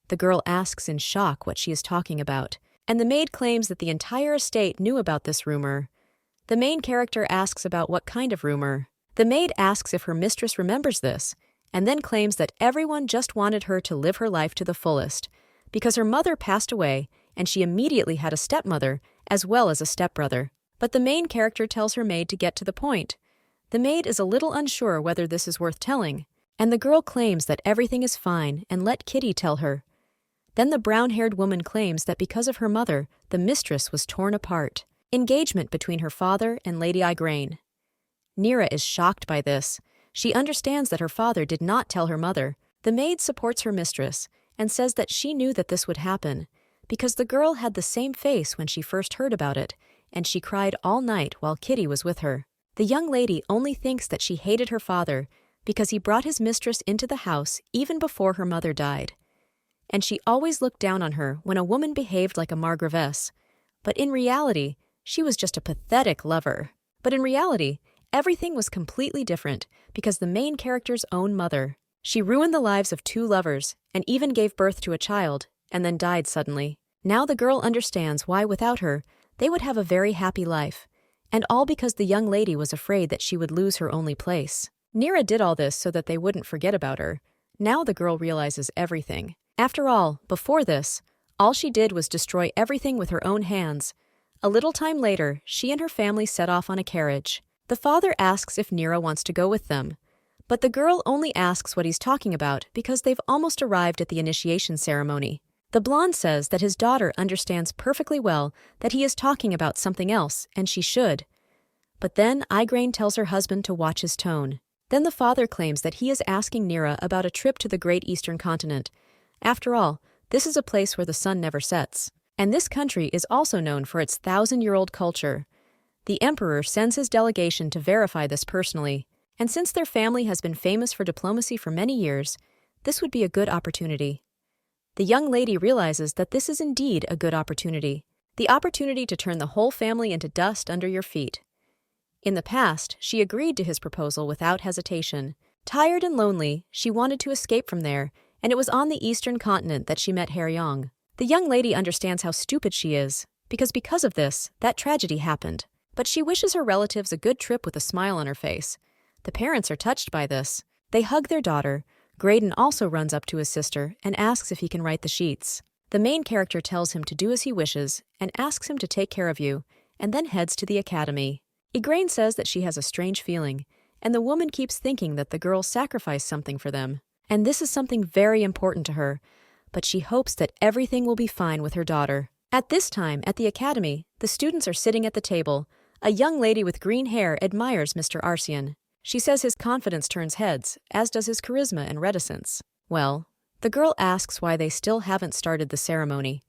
The girl asks in shock what she is talking about, and the maid claims that the entire estate knew about this rumor. The main character asks about what kind of rumor. The maid asks if her mistress remembers this, and then claims that everyone just wanted her to live her life to the fullest, because her mother passed away and she immediately had a stepmother as well as a stepbrother. But the main character tells her maid to get to the point. The maid is a little unsure whether this is worth telling, and the girl claims that everything is fine and let Kitty tell her. Then the brown-haired woman claims that because of her mother, the mistress was torn apart. Engagement between her father and Lady Igraine. Nira is shocked by this. She understands that her father did not tell her mother. The maid supports her mistress and says that she knew that this would happen, because the girl had the same face when she first heard about it, and she cried all night while Kitty was with her. The young lady only thinks that she hated her father because he brought his mistress into the house even before her mother died. And she always looked down on her when a woman behaved like a margravess. But in reality, she was just a pathetic lover. But in reality, everything was completely different because the main character's own mother. She ruined the lives of two lovers and even gave birth to a child and then died suddenly. Now the girl understands why without her, they would have a very happy life, and all because the young lady was afraid that she would lose her only place. Nira did all this so that they wouldn't forget about her. Now the girl realizes everything. After all, before this, all she did was destroy everything with her own hands. A little time later, she and her family set off on a carriage. The father asks if Nira wants to go with them, but the girl only asks what he's talking about because they've almost arrived at the initiation ceremony. The blonde says that his daughter understands perfectly well that he is talking about something else, and she should. But then Igraine tells her husband to watch his tone. Then the father claims that he is asking Nira about a trip to the Great Eastern Continent. After all, this is a place where the sun never sets. And this country is also known for its 1,000-year-old culture. The emperor sends his delegation to verify this personally, and since their family has been famous for diplomacy for many years, this would be a good opportunity. The young lady realizes that this is indeed a good opportunity. The opportunity to turn the whole family into dust under your feet. In the past, she agreed to his proposal without hesitation. Tired and lonely, she wanted to escape from there, and it was on the eastern continent that she met Haryong. The young lady understands how stupid she is, because of this, that tragedy happened. But she wishes her relatives a good trip with a smile on her face. The parents are touched by this. They hug their daughter. Graydon also runs up to his sister and asks if he can write the sheets. The main character tells him to do as he wishes and asks him to take care of you, and then heads to the academy. Igraine says that she has a strange feeling, and the woman keeps thinking that the girl sacrificed something for them. And this is something very important to her, but she hopes that everything will be fine with her daughter. At this time, at the academy, the students are sitting at the table. A young lady with green hair admires Mr. Arsian. She says his confidence turns heads, as does his charisma and reticence. Well, the girl asks why they still haven't started the ceremony.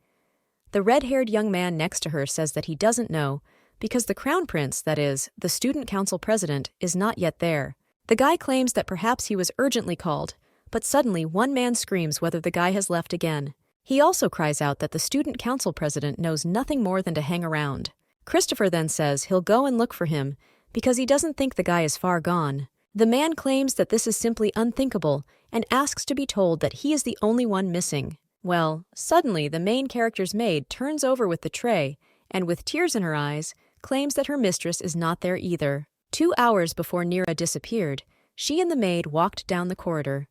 The red-haired young man next to her says that he doesn't know, because the crown prince, that is, the student council president, is not yet there. The guy claims that perhaps he was urgently called, but suddenly one man screams whether the guy has left again. He also cries out that the student council president knows nothing more than to hang around. Christopher then says he'll go and look for him, because he doesn't think the guy is far gone. The man claims that this is simply unthinkable and asks to be told that he is the only one missing. Well, suddenly the main character's maid turns over with the tray and with tears in her eyes claims that her mistress is not there either. 2 hours before Nira disappeared, she and the maid walked down the corridor.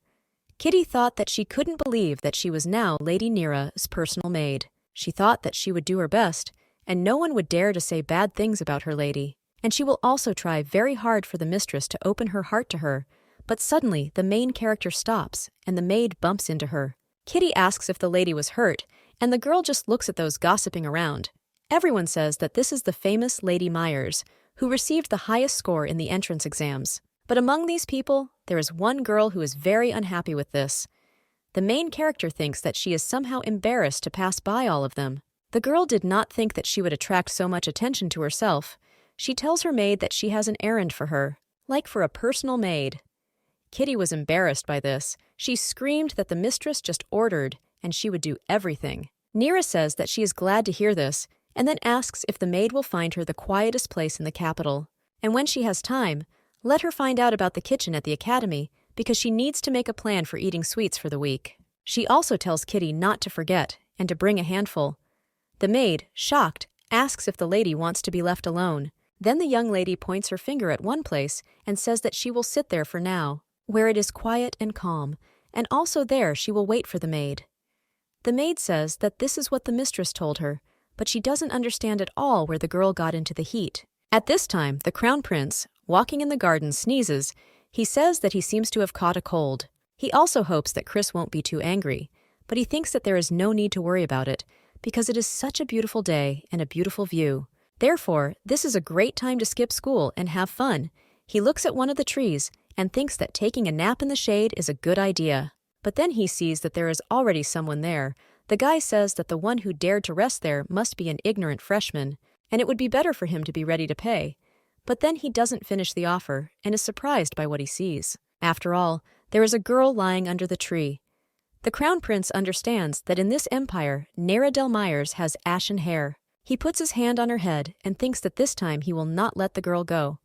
Kitty thought that she couldn't believe that she was now Lady Nira's personal maid. She thought that she would do her best, and no one would dare to say bad things about her lady. And she will also try very hard for the mistress to open her heart to her, but suddenly the main character stops, and the maid bumps into her. Kitty asks if the lady was hurt, and the girl just looks at those gossiping around. Everyone says that this is the famous Lady Myers, who received the highest score in the entrance exams. But among these people, there is one girl who is very unhappy with this. The main character thinks that she is somehow embarrassed to pass by all of them. The girl did not think that she would attract so much attention to herself. She tells her maid that she has an errand for her, like for a personal maid. Kitty was embarrassed by this. She screamed that the mistress just ordered, and she would do everything. Nira says that she is glad to hear this, and then asks if the maid will find her the quietest place in the capital. And when she has time, let her find out about the kitchen at the academy, because she needs to make a plan for eating sweets for the week. She also tells Kitty not to forget, and to bring a handful. The maid, shocked, asks if the lady wants to be left alone. Then the young lady points her finger at one place and says that she will sit there for now, where it is quiet and calm, and also there she will wait for the maid. The maid says that this is what the mistress told her, but she doesn't understand at all where the girl got into the heat. At this time, the crown prince, walking in the garden, sneezes. He says that he seems to have caught a cold. He also hopes that Chris won't be too angry, but he thinks that there is no need to worry about it, because it is such a beautiful day and a beautiful view. Therefore, this is a great time to skip school and have fun. He looks at one of the trees and thinks that taking a nap in the shade is a good idea. But then he sees that there is already someone there. The guy says that the one who dared to rest there must be an ignorant freshman, and it would be better for him to be ready to pay. But then he doesn't finish the offer and is surprised by what he sees. After all, there is a girl lying under the tree. The crown prince understands that in this empire, Nera Del Myers has ashen hair. He puts his hand on her head and thinks that this time he will not let the girl go.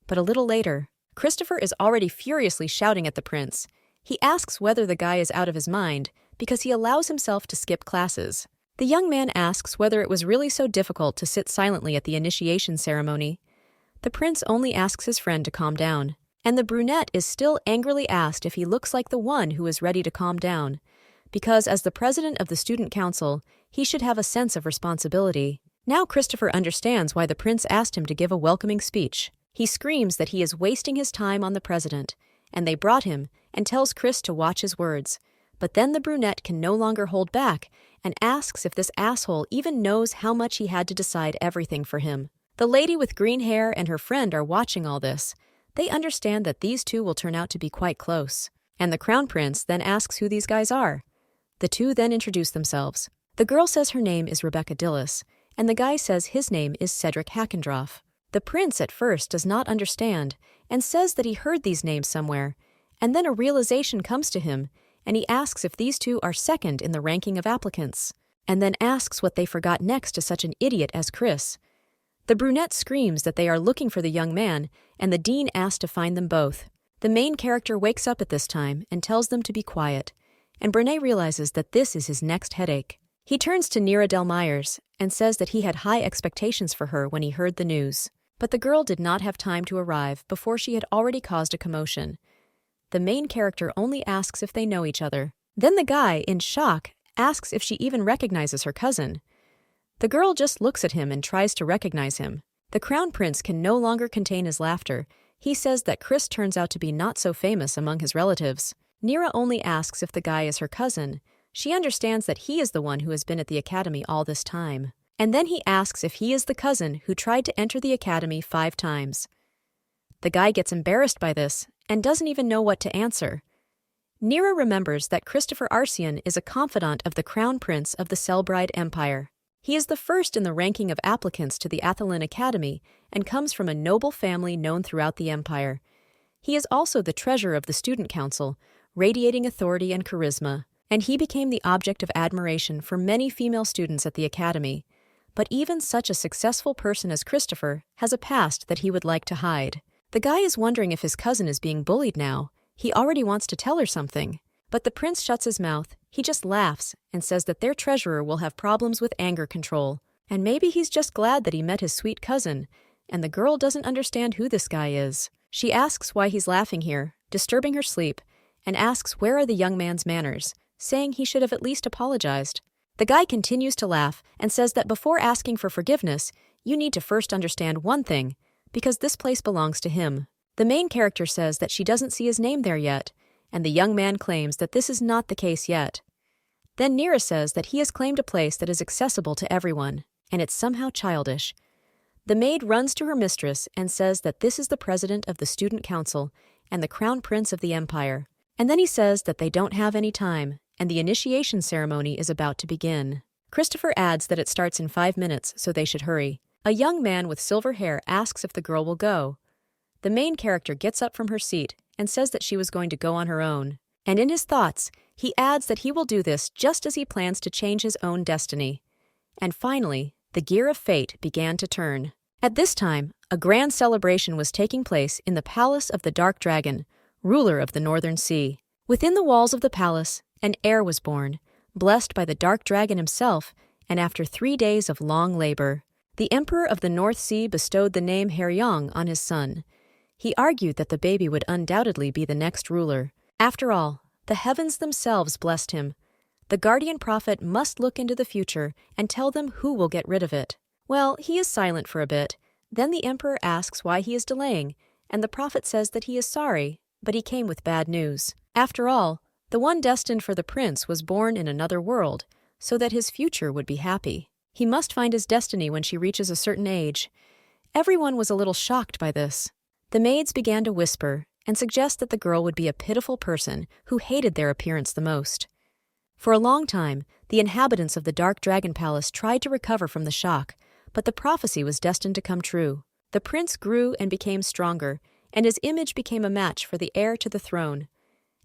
But a little later, Christopher is already furiously shouting at the prince. He asks whether the guy is out of his mind because he allows himself to skip classes. The young man asks whether it was really so difficult to sit silently at the initiation ceremony. The prince only asks his friend to calm down, and the brunette is still angrily asked if he looks like the one who is ready to calm down, because as the president of the student council, he should have a sense of responsibility. Now Christopher understands why the prince asked him to give a welcoming speech. He screams that he is wasting his time on the president, and they brought him, and tells Chris to watch his words. But then the brunette can no longer hold back and asks if this asshole even knows how much he had to decide everything for him. The lady with green hair and her friend are watching all this. They understand that these two will turn out to be quite close. And the crown prince then asks who these guys are. The two then introduce themselves. The girl says her name is Rebecca Dillis, and the guy says his name is Cedric Hackendroff. The prince at first does not understand and says that he heard these names somewhere, and then a realization comes to him, and he asks if these two are second in the ranking of applicants, and then asks what they forgot next to such an idiot as Chris. The brunette screams that they are looking for the young man, and the dean asks to find them both. The main character wakes up at this time and tells them to be quiet, and Brené realizes that this is his next headache. He turns to Nira Del Myers and says that he had high expectations for her when he heard the news, but the girl did not have time to arrive before she had already caused a commotion. The main character only asks if they know each other. Then the guy, in shock, asks if she even recognizes her cousin. The girl just looks at him and tries to recognize him. The crown prince can no longer contain his laughter. He says that Chris turns out to be not so famous among his relatives. Nira only asks if the guy is her cousin. She understands that he is the one who has been at the academy all this time. And then he asks if he is the cousin who tried to enter the academy 5 times. The guy gets embarrassed by this and doesn't even know what to answer. Nira remembers that Christopher Arsian is a confidant of the crown prince of the Selbride Empire. He is the first in the ranking of applicants to the Athelin Academy and comes from a noble family known throughout the empire. He is also the treasurer of the student council, radiating authority and charisma, and he became the object of admiration for many female students at the academy. But even such a successful person as Christopher has a past that he would like to hide. The guy is wondering if his cousin is being bullied now. He already wants to tell her something. But the prince shuts his mouth. He just laughs and says that their treasurer will have problems with anger control. And maybe he's just glad that he met his sweet cousin. And the girl doesn't understand who this guy is. She asks why he's laughing here, disturbing her sleep, and asks where are the young man's manners, saying he should have at least apologized. The guy continues to laugh and says that before asking for forgiveness, you need to first understand one thing, because this place belongs to him. The main character says that she doesn't see his name there yet, and the young man claims that this is not the case yet. Then Nira says that he has claimed a place that is accessible to everyone, and it's somehow childish. The maid runs to her mistress and says that this is the president of the student council and the crown prince of the empire. And then he says that they don't have any time, and the initiation ceremony is about to begin. Christopher adds that it starts in 5 minutes, so they should hurry. A young man with silver hair asks if the girl will go. The main character gets up from her seat and says that she was going to go on her own. And in his thoughts, he adds that he will do this just as he plans to change his own destiny. And finally, the gear of fate began to turn. At this time, a grand celebration was taking place in the palace of the Dark Dragon, ruler of the Northern Sea. Within the walls of the palace, an heir was born, blessed by the Dark Dragon himself, and after 3 days of long labor. The Emperor of the North Sea bestowed the name Haryong on his son. He argued that the baby would undoubtedly be the next ruler. After all, the heavens themselves blessed him. The guardian prophet must look into the future and tell them who will get rid of it. Well, he is silent for a bit. Then the emperor asks why he is delaying, and the prophet says that he is sorry, but he came with bad news. After all, the one destined for the prince was born in another world, so that his future would be happy. He must find his destiny when she reaches a certain age. Everyone was a little shocked by this. The maids began to whisper and suggest that the girl would be a pitiful person who hated their appearance the most. For a long time, the inhabitants of the Dark Dragon Palace tried to recover from the shock, but the prophecy was destined to come true. The prince grew and became stronger, and his image became a match for the heir to the throne.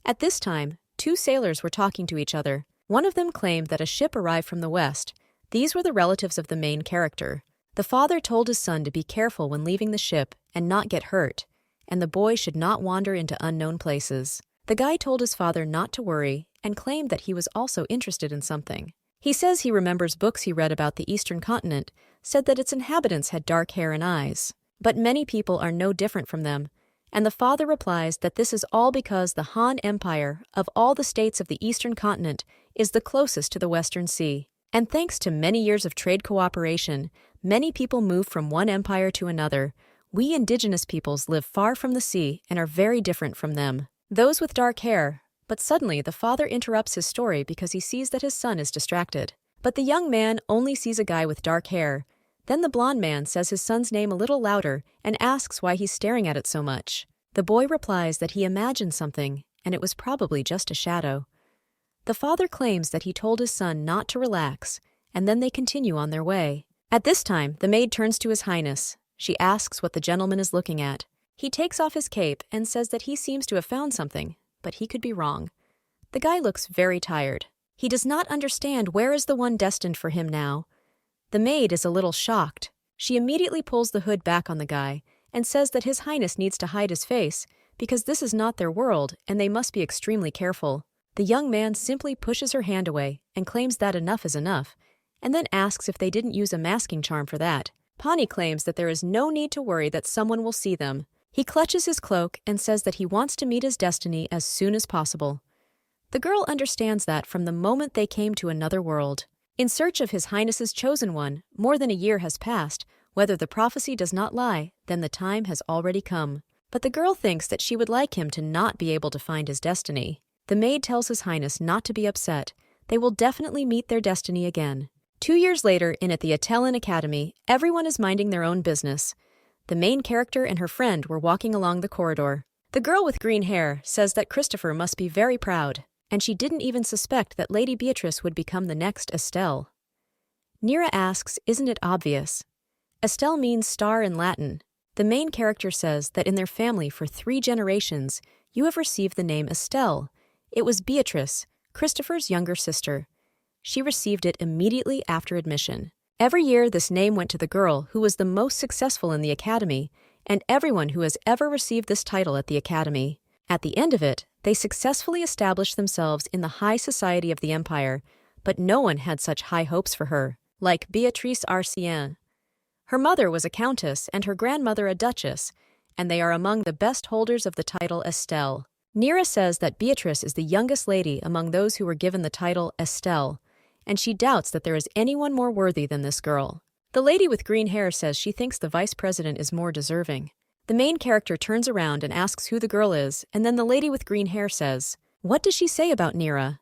At this time, 2 sailors were talking to each other. One of them claimed that a ship arrived from the west. These were the relatives of the main character. The father told his son to be careful when leaving the ship and not get hurt, and the boy should not wander into unknown places. The guy told his father not to worry and claimed that he was also interested in something. He says he remembers books he read about the eastern continent, said that its inhabitants had dark hair and eyes. But many people are no different from them, and the father replies that this is all because the Han Empire, of all the states of the eastern continent, is the closest to the Western Sea. And thanks to many years of trade cooperation, many people moved from one empire to another, We indigenous peoples live far from the sea and are very different from them. Those with dark hair. But suddenly the father interrupts his story because he sees that his son is distracted. But the young man only sees a guy with dark hair. Then the blonde man says his son's name a little louder and asks why he's staring at it so much. The boy replies that he imagined something, and it was probably just a shadow. The father claims that he told his son not to relax, and then they continue on their way. At this time, the maid turns to His Highness. She asks what the gentleman is looking at. He takes off his cape and says that he seems to have found something, but he could be wrong. The guy looks very tired. He does not understand where is the one destined for him now. The maid is a little shocked. She immediately pulls the hood back on the guy and says that His Highness needs to hide his face because this is not their world and they must be extremely careful. The young man simply pushes her hand away and claims that enough is enough, and then asks if they didn't use a masking charm for that. Pani claims that there is no need to worry that someone will see them. He clutches his cloak and says that he wants to meet his destiny as soon as possible. The girl understands that from the moment they came to another world. In search of His Highness's chosen one, more than a year has passed. Whether the prophecy does not lie, then the time has already come. But the girl thinks that she would like him to not be able to find his destiny. The maid tells His Highness not to be upset. They will definitely meet their destiny again. 2 years later, at the Atellan Academy, everyone is minding their own business. The main character and her friend were walking along the corridor. The girl with green hair says that Christopher must be very proud, and she didn't even suspect that Lady Beatrice would become the next Estelle. Nira asks, isn't it obvious? Estelle means star in Latin. The main character says that in their family for 3 generations, you have received the name Estelle. It was Beatrice, Christopher's younger sister. She received it immediately after admission. Every year, this name went to the girl who was the most successful in the academy, and everyone who has ever received this title at the academy. At the end of it, they successfully established themselves in the high society of the empire, but no one had such high hopes for her, like Beatrice Arcien. Her mother was a countess and her grandmother a duchess, and they are among the best holders of the title Estelle. Nira says that Beatrice is the youngest lady among those who were given the title Estelle, and she doubts that there is anyone more worthy than this girl. The lady with green hair says she thinks the vice president is more deserving. The main character turns around and asks who the girl is, and then the lady with green hair says, "What does she say about Nira?"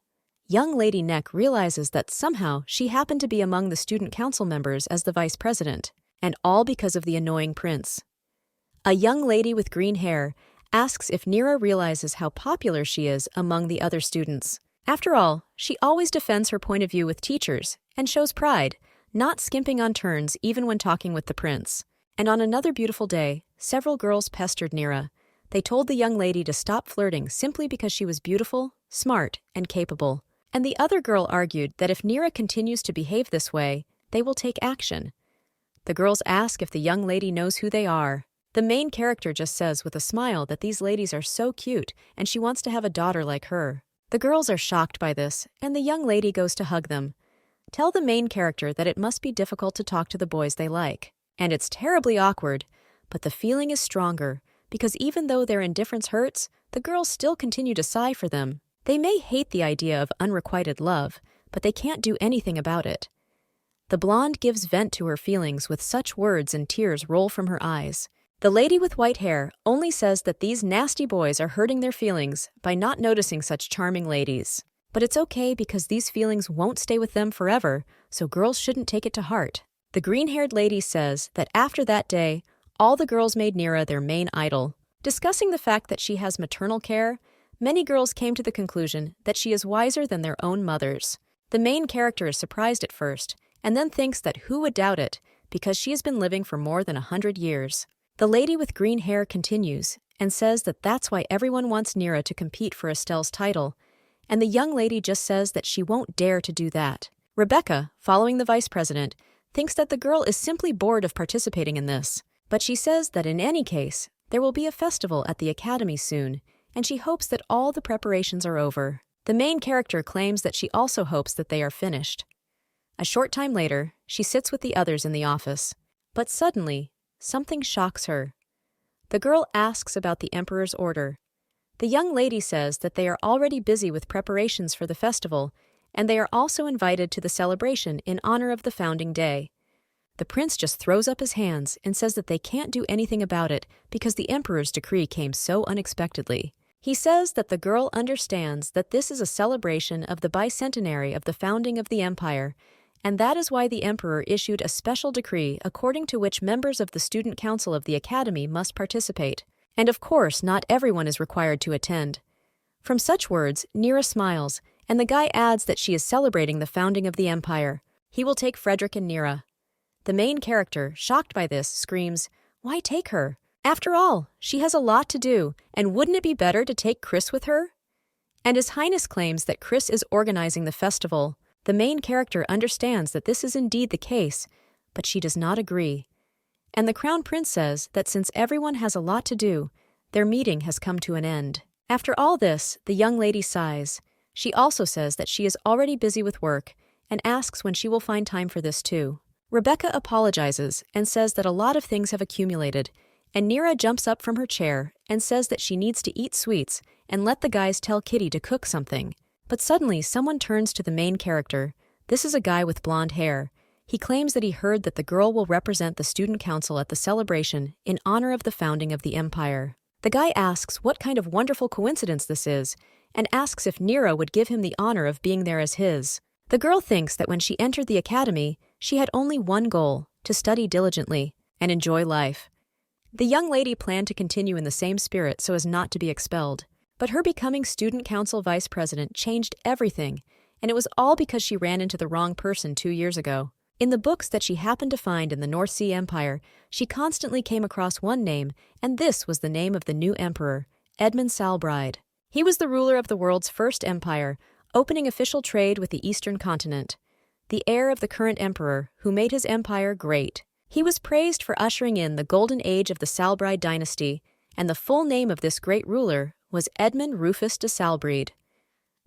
Young Lady Neck realizes that somehow she happened to be among the student council members as the vice president, and all because of the annoying prince. A young lady with green hair asks if Nira realizes how popular she is among the other students. After all, she always defends her point of view with teachers and shows pride, not skimping on turns even when talking with the prince. And on another beautiful day, several girls pestered Nira. They told the young lady to stop flirting simply because she was beautiful, smart, and capable. And the other girl argued that if Nira continues to behave this way, they will take action. The girls ask if the young lady knows who they are. The main character just says with a smile that these ladies are so cute and she wants to have a daughter like her. The girls are shocked by this, and the young lady goes to hug them. Tell the main character that it must be difficult to talk to the boys they like. And it's terribly awkward, but the feeling is stronger, because even though their indifference hurts, the girls still continue to sigh for them. They may hate the idea of unrequited love, but they can't do anything about it. The blonde gives vent to her feelings with such words and tears roll from her eyes. The lady with white hair only says that these nasty boys are hurting their feelings by not noticing such charming ladies. But it's okay because these feelings won't stay with them forever, so girls shouldn't take it to heart. The green-haired lady says that after that day, all the girls made Nira their main idol. Discussing the fact that she has maternal care, many girls came to the conclusion that she is wiser than their own mothers. The main character is surprised at first, and then thinks that who would doubt it, because she has been living for more than 100 years. The lady with green hair continues and says that that's why everyone wants Nira to compete for Estelle's title, and the young lady just says that she won't dare to do that. Rebecca, following the vice president, thinks that the girl is simply bored of participating in this, but she says that in any case, there will be a festival at the academy soon, and she hopes that all the preparations are over. The main character claims that she also hopes that they are finished. A short time later, she sits with the others in the office, but suddenly, something shocks her. The girl asks about the emperor's order. The young lady says that they are already busy with preparations for the festival, and they are also invited to the celebration in honor of the founding day. The prince just throws up his hands and says that they can't do anything about it because the emperor's decree came so unexpectedly. He says that the girl understands that this is a celebration of the bicentenary of the founding of the empire, and that is why the emperor issued a special decree according to which members of the student council of the academy must participate. And of course, not everyone is required to attend. From such words, Nira smiles, and the guy adds that she is celebrating the founding of the empire. He will take Frederick and Nira. The main character, shocked by this, screams, "Why take her? After all, she has a lot to do, and wouldn't it be better to take Chris with her?" And His Highness claims that Chris is organizing the festival. The main character understands that this is indeed the case, but she does not agree. And the Crown Prince says that since everyone has a lot to do, their meeting has come to an end. After all this, the young lady sighs. She also says that she is already busy with work and asks when she will find time for this too. Rebecca apologizes and says that a lot of things have accumulated, and Nira jumps up from her chair and says that she needs to eat sweets and let the guys tell Kitty to cook something. But suddenly someone turns to the main character. This is a guy with blonde hair. He claims that he heard that the girl will represent the student council at the celebration in honor of the founding of the empire. The guy asks what kind of wonderful coincidence this is, and asks if Nira would give him the honor of being there as his. The girl thinks that when she entered the academy, she had only one goal, to study diligently and enjoy life. The young lady planned to continue in the same spirit so as not to be expelled. But her becoming student council vice president changed everything, and it was all because she ran into the wrong person 2 years ago. In the books that she happened to find in the North Sea Empire, she constantly came across one name, and this was the name of the new emperor, Edmund Salbride. He was the ruler of the world's first empire, opening official trade with the eastern continent. The heir of the current emperor, who made his empire great. He was praised for ushering in the golden age of the Salbride dynasty, and the full name of this great ruler was Edmund Rufus de Salbride.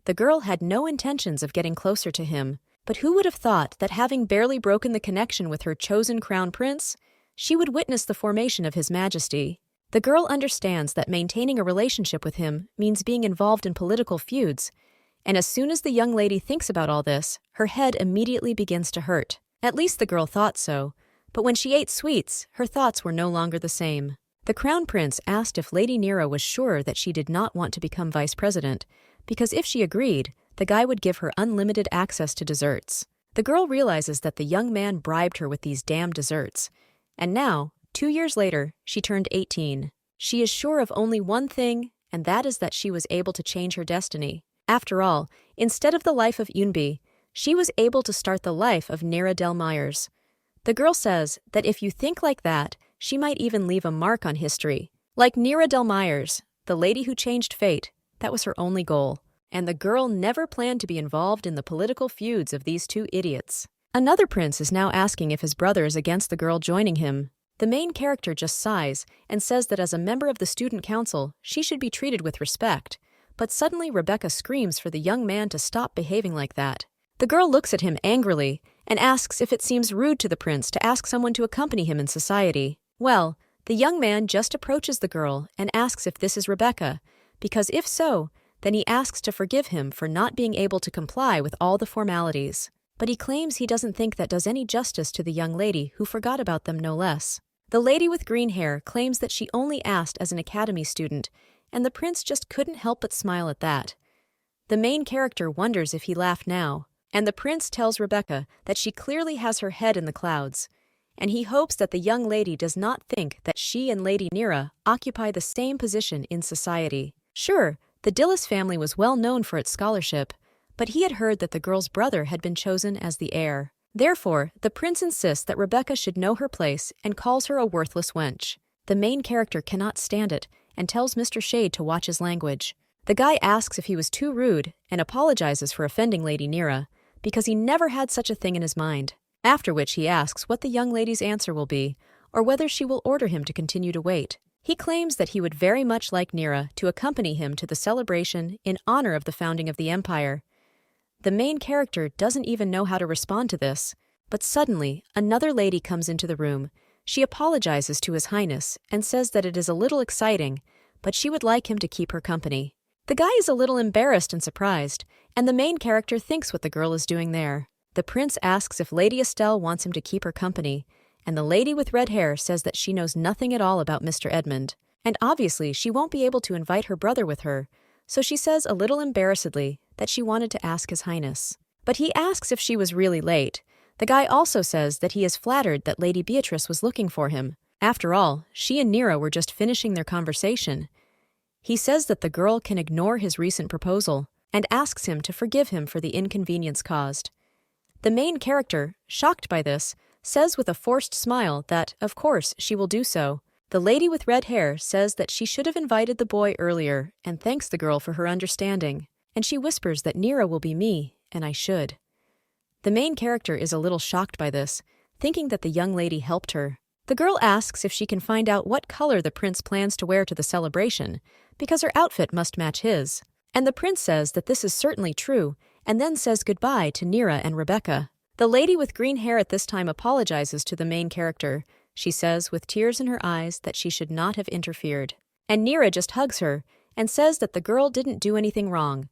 The girl had no intentions of getting closer to him, but who would have thought that having barely broken the connection with her chosen crown prince, she would witness the formation of his majesty. The girl understands that maintaining a relationship with him means being involved in political feuds, and as soon as the young lady thinks about all this, her head immediately begins to hurt. At least the girl thought so, but when she ate sweets, her thoughts were no longer the same. The crown prince asked if Lady Nira was sure that she did not want to become vice president, because if she agreed, the guy would give her unlimited access to desserts. The girl realizes that the young man bribed her with these damn desserts. And now, 2 years later, she turned 18. She is sure of only one thing, and that is that she was able to change her destiny. After all, instead of the life of Yunbi, she was able to start the life of Nira Del Myers. The girl says that if you think like that, she might even leave a mark on history. Like Nira Del Myers, the lady who changed fate, that was her only goal. And the girl never planned to be involved in the political feuds of these two idiots. Another prince is now asking if his brother is against the girl joining him. The main character just sighs and says that as a member of the student council, she should be treated with respect. But suddenly Rebecca screams for the young man to stop behaving like that. The girl looks at him angrily and asks if it seems rude to the prince to ask someone to accompany him in society. Well, the young man just approaches the girl and asks if this is Rebecca, because if so, then he asks to forgive him for not being able to comply with all the formalities. But he claims he doesn't think that does any justice to the young lady who forgot about them no less. The lady with green hair claims that she only asked as an academy student, and the prince just couldn't help but smile at that. The main character wonders if he laughed now, and the prince tells Rebecca that she clearly has her head in the clouds, and he hopes that the young lady does not think that she and Lady Nira occupy the same position in society. Sure, the Dillis family was well known for its scholarship, but he had heard that the girl's brother had been chosen as the heir. Therefore, the prince insists that Rebecca should know her place and calls her a worthless wench. The main character cannot stand it and tells Mr. Shade to watch his language. The guy asks if he was too rude and apologizes for offending Lady Nira, because he never had such a thing in his mind. After which he asks what the young lady's answer will be, or whether she will order him to continue to wait. He claims that he would very much like Nira to accompany him to the celebration in honor of the founding of the empire. The main character doesn't even know how to respond to this, but suddenly another lady comes into the room. She apologizes to His Highness and says that it is a little exciting, but she would like him to keep her company. The guy is a little embarrassed and surprised, and the main character thinks what the girl is doing there. The prince asks if Lady Estelle wants him to keep her company, and the lady with red hair says that she knows nothing at all about Mr. Edmund, and obviously she won't be able to invite her brother with her, so she says a little embarrassedly that she wanted to ask His Highness. But he asks if she was really late. The guy also says that he is flattered that Lady Beatrice was looking for him. After all, she and Nira were just finishing their conversation. He says that the girl can ignore his recent proposal and asks him to forgive him for the inconvenience caused. The main character, shocked by this, says with a forced smile that, of course, she will do so. The lady with red hair says that she should have invited the boy earlier and thanks the girl for her understanding, and she whispers that Nira will be me, and I should. The main character is a little shocked by this, thinking that the young lady helped her. The girl asks if she can find out what color the prince plans to wear to the celebration, because her outfit must match his. And the prince says that this is certainly true, and then says goodbye to Nira and Rebecca. The lady with green hair at this time apologizes to the main character. She says with tears in her eyes that she should not have interfered. And Nira just hugs her and says that the girl didn't do anything wrong.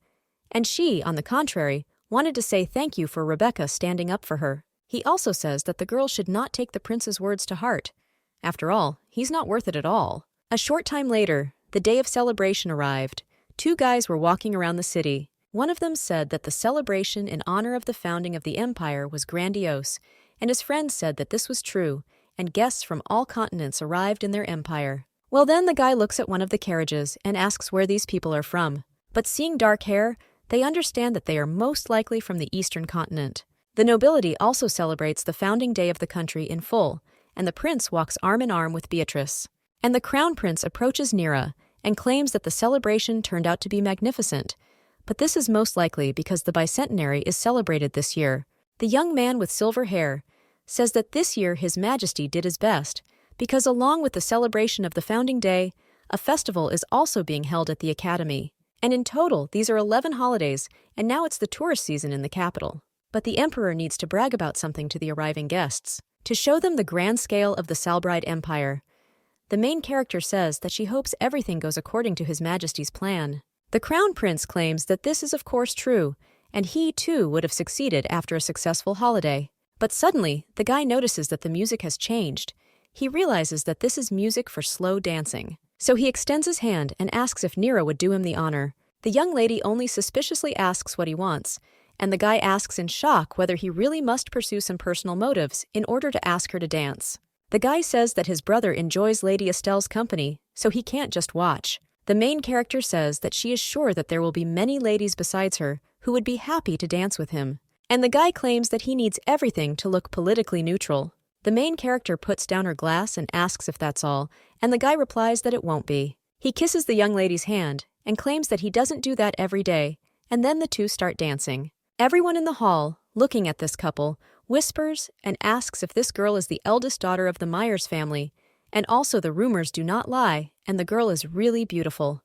And she, on the contrary, wanted to say thank you for Rebecca standing up for her. He also says that the girl should not take the prince's words to heart. After all, he's not worth it at all. A short time later, the day of celebration arrived. Two guys were walking around the city. One of them said that the celebration in honor of the founding of the empire was grandiose, and his friend said that this was true, and guests from all continents arrived in their empire. Well, then the guy looks at one of the carriages and asks where these people are from. But seeing dark hair, they understand that they are most likely from the eastern continent. The nobility also celebrates the founding day of the country in full, and the prince walks arm in arm with Beatrice. And the crown prince approaches Nira and claims that the celebration turned out to be magnificent. But this is most likely because the bicentenary is celebrated this year. The young man with silver hair says that this year His Majesty did his best, because along with the celebration of the founding day, a festival is also being held at the Academy. And in total, these are 11 holidays, and now it's the tourist season in the capital. But the emperor needs to brag about something to the arriving guests, to show them the grand scale of the Salbride Empire. The main character says that she hopes everything goes according to His Majesty's plan. The crown prince claims that this is of course true, and he too would have succeeded after a successful holiday. But suddenly, the guy notices that the music has changed. He realizes that this is music for slow dancing. So he extends his hand and asks if Nira would do him the honor. The young lady only suspiciously asks what he wants, and the guy asks in shock whether he really must pursue some personal motives in order to ask her to dance. The guy says that his brother enjoys Lady Estelle's company, so he can't just watch. The main character says that she is sure that there will be many ladies besides her who would be happy to dance with him. And the guy claims that he needs everything to look politically neutral. The main character puts down her glass and asks if that's all, and the guy replies that it won't be. He kisses the young lady's hand and claims that he doesn't do that every day, and then the two start dancing. Everyone in the hall, looking at this couple, whispers and asks if this girl is the eldest daughter of the Myers family, and also the rumors do not lie, and the girl is really beautiful.